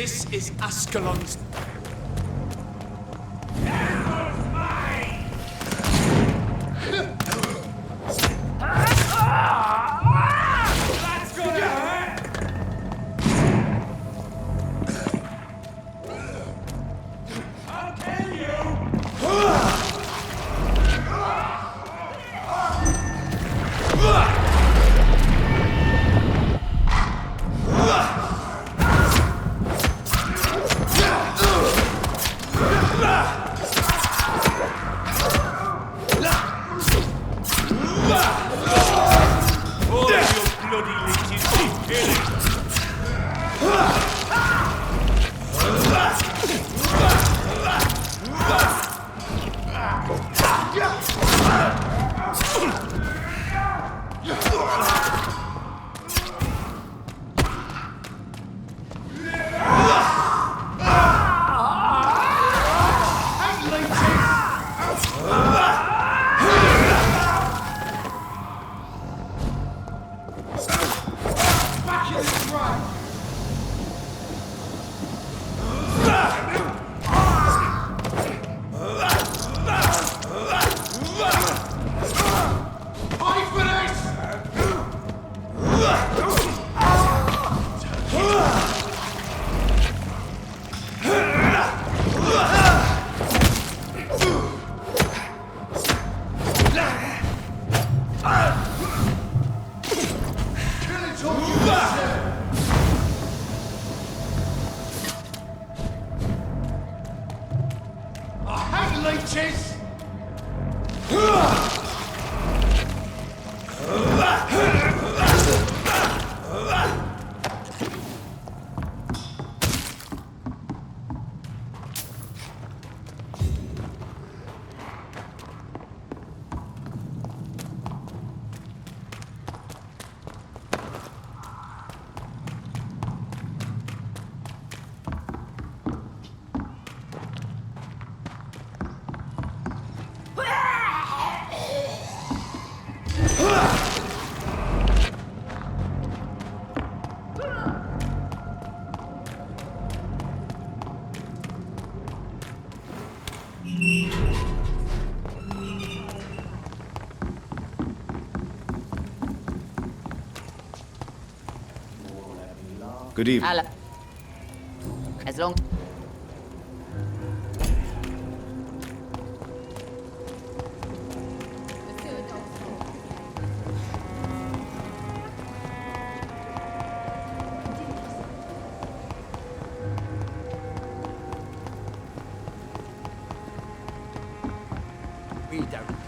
This is Ascalon's. Good evening. Hello. As long... We don't.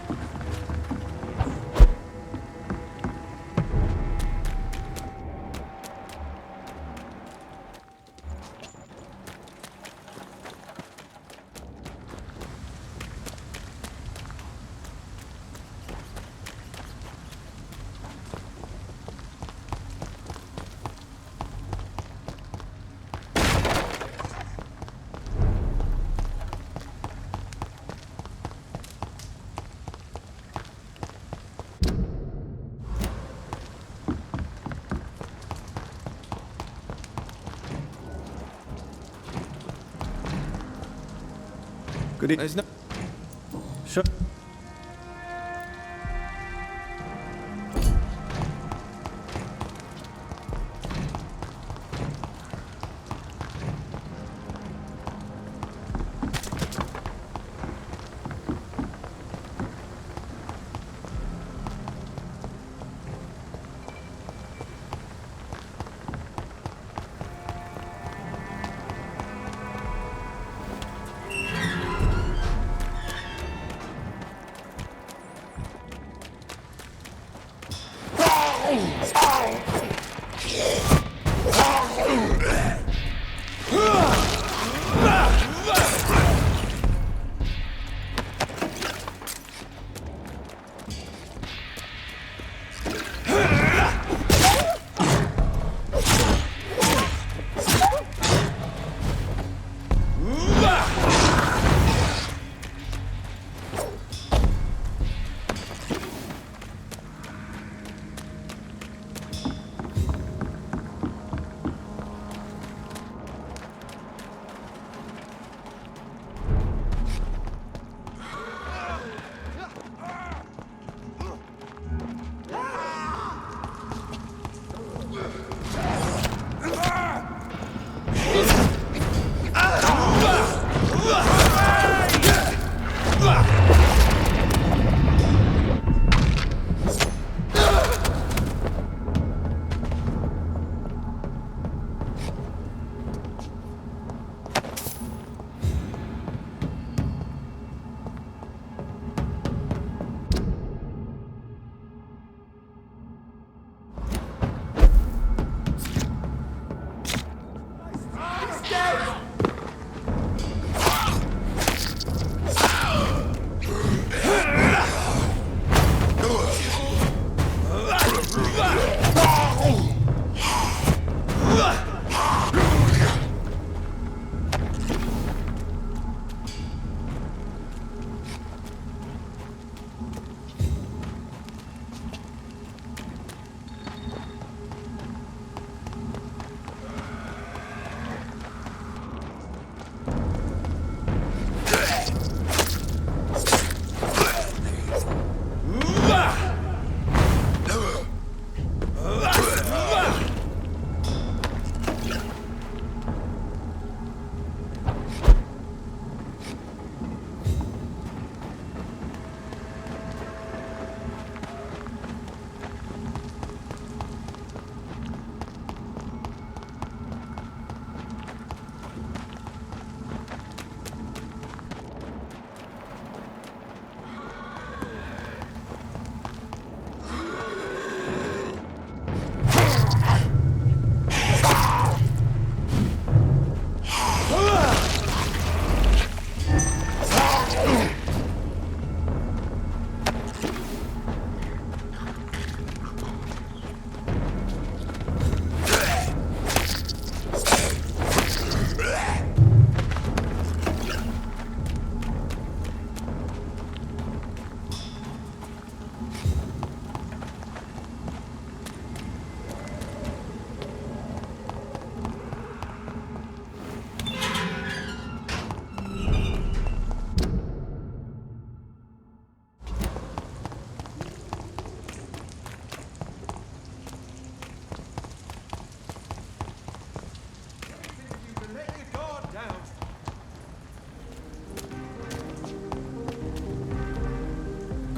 Good evening. There's no... Sure.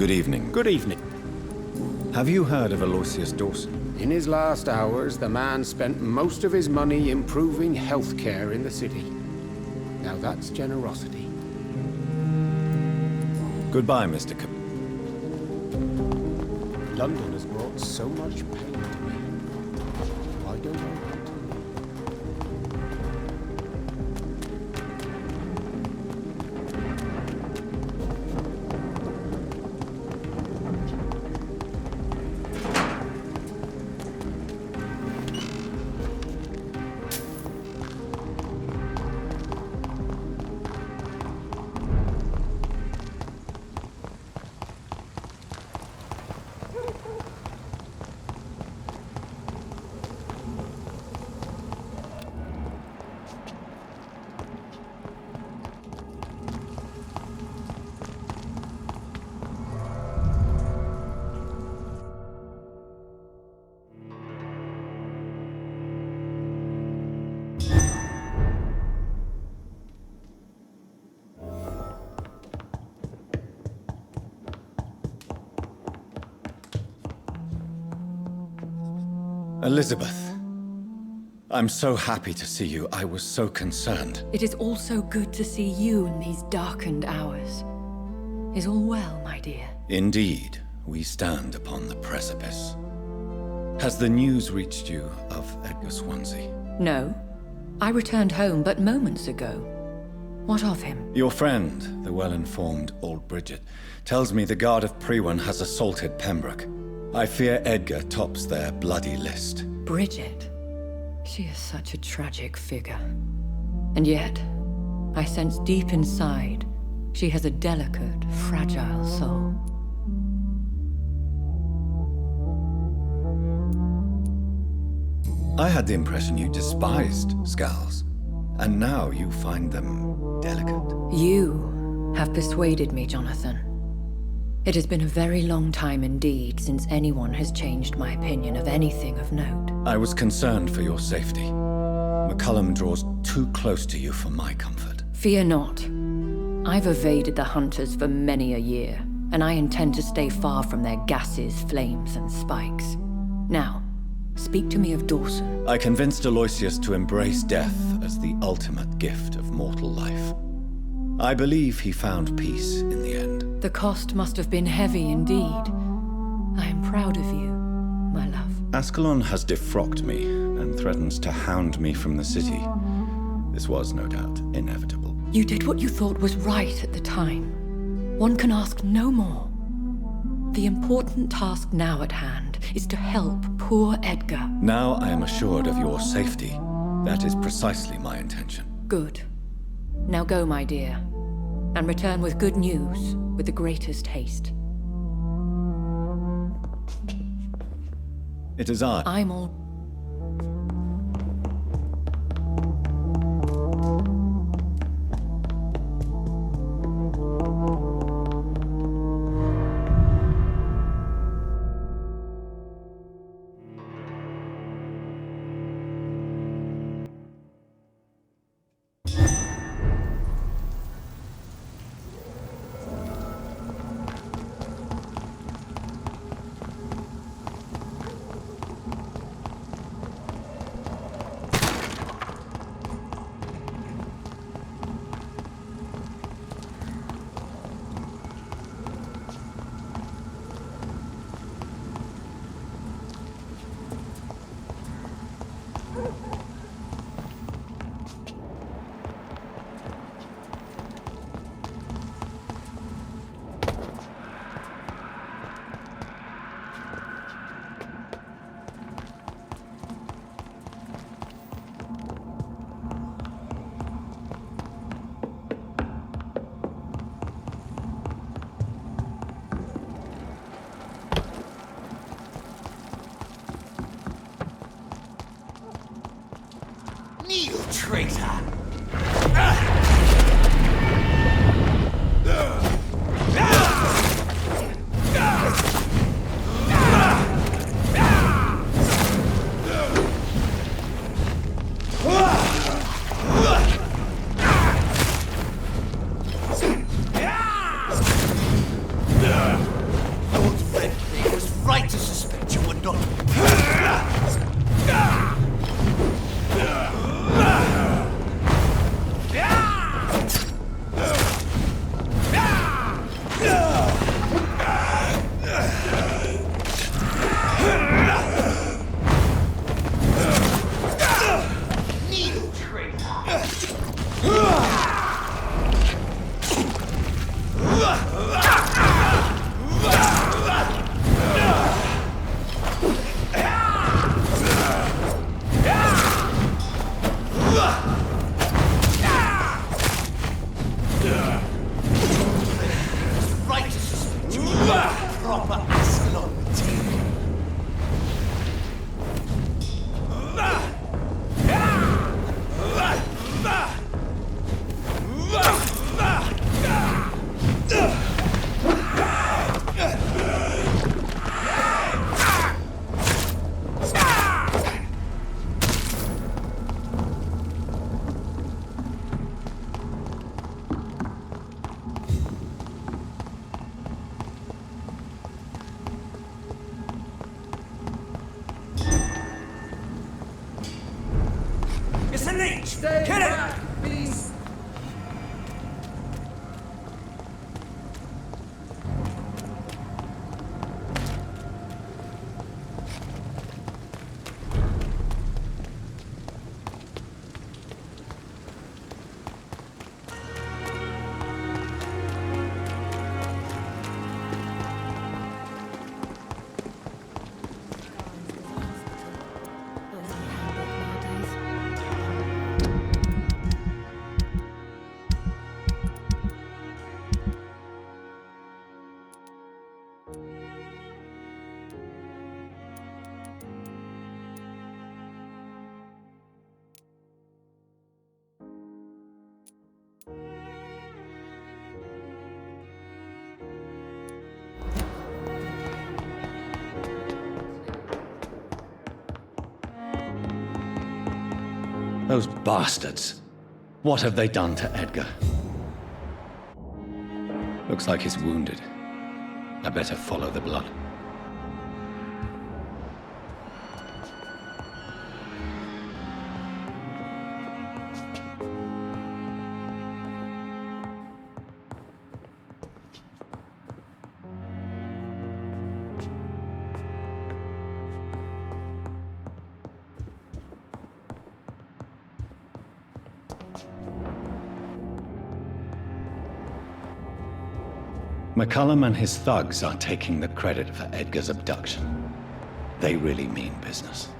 Good evening. Good evening. Have you heard of Aloysius Dawson? In his last hours, the man spent most of his money improving healthcare in the city. Now that's generosity. Goodbye, Mr. London has brought so much pain to me. Why don't I continue? Elizabeth, I'm so happy to see you. I was so concerned. It is also good to see you in these darkened hours. Is all well, my dear? Indeed, we stand upon the precipice. Has the news reached you of Edgar Swansea? No. I returned home but moments ago. What of him? Your friend, the well-informed old Bridget, tells me the Guard of Priwen has assaulted Pembroke. I fear Edgar tops their bloody list. Bridget? She is such a tragic figure. And yet, I sense deep inside, she has a delicate, fragile soul. I had the impression you despised skulls, and now you find them delicate. You have persuaded me, Jonathan. It has been a very long time indeed since anyone has changed my opinion of anything of note. I was concerned for your safety. McCullum draws too close to you for my comfort. Fear not. I've evaded the hunters for many a year, and I intend to stay far from their gases, flames, and spikes. Now, speak to me of Dawson. I convinced Aloysius to embrace death as the ultimate gift of mortal life. I believe he found peace in the end. The cost must have been heavy indeed. I am proud of you, my love. Ascalon has defrocked me and threatens to hound me from the city. This was, no doubt, inevitable. You did what you thought was right at the time. One can ask no more. The important task now at hand is to help poor Edgar. Now I am assured of your safety. That is precisely my intention. Good. Now go, my dear, and return with good news with the greatest haste. It is I. I'm all... You traitor! Lord Redley was right to suspect you would not. Those bastards. What have they done to Edgar? Looks like he's wounded. I better follow the blood. McCullum and his thugs are taking the credit for Edgar's abduction. They really mean business.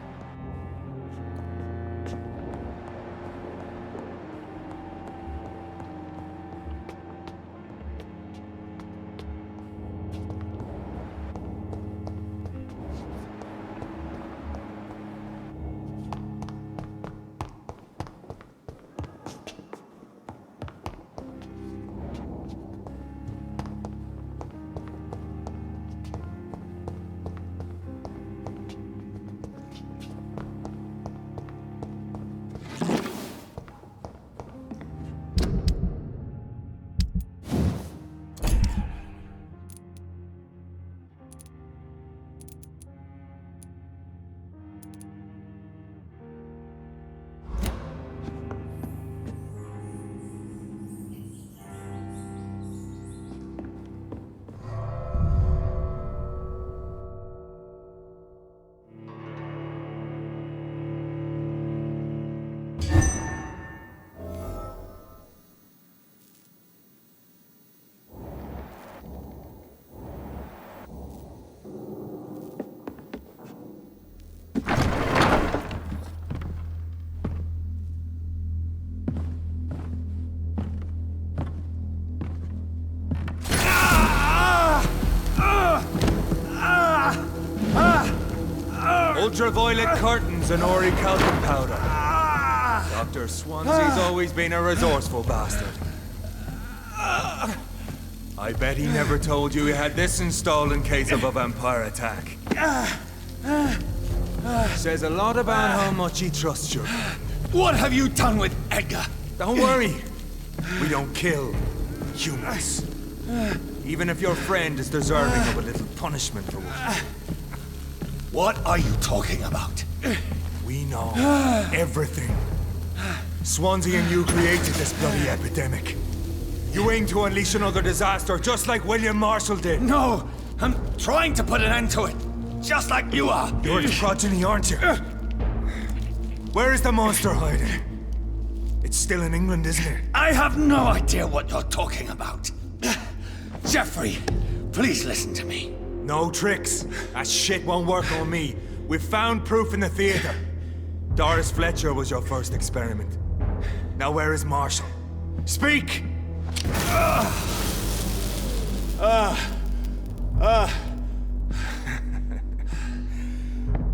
Ultraviolet curtains and Ori calcium powder. Dr. Swansea's always been a resourceful bastard. I bet he never told you he had this installed in case of a vampire attack. Says a lot about how much he trusts you. What have you done with Edgar? Don't worry. We don't kill humans. Even if your friend is deserving of a little punishment for what. What are you talking about? We know everything. Swansea and you created this bloody epidemic. You aim to unleash another disaster just like William Marshall did. No! I'm trying to put an end to it. Just like you are. You're its progeny, aren't you? Where is the monster hiding? It's still in England, isn't it? I have no idea what you're talking about. Jeffrey, please listen to me. No tricks. That shit won't work on me. We've found proof in the theater. Doris Fletcher was your first experiment. Now where is Marshall? Speak!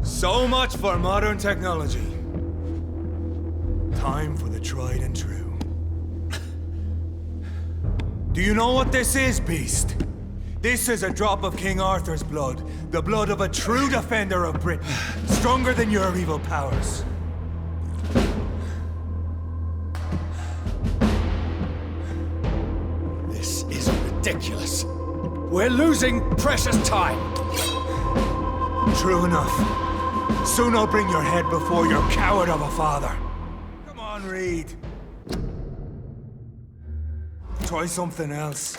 So much for modern technology. Time for the tried and true. Do you know what this is, Beast? This is a drop of King Arthur's blood. The blood of a true defender of Britain. Stronger than your evil powers. This is ridiculous. We're losing precious time. True enough. Soon I'll bring your head before your coward of a father. Come on, Reed. Try something else.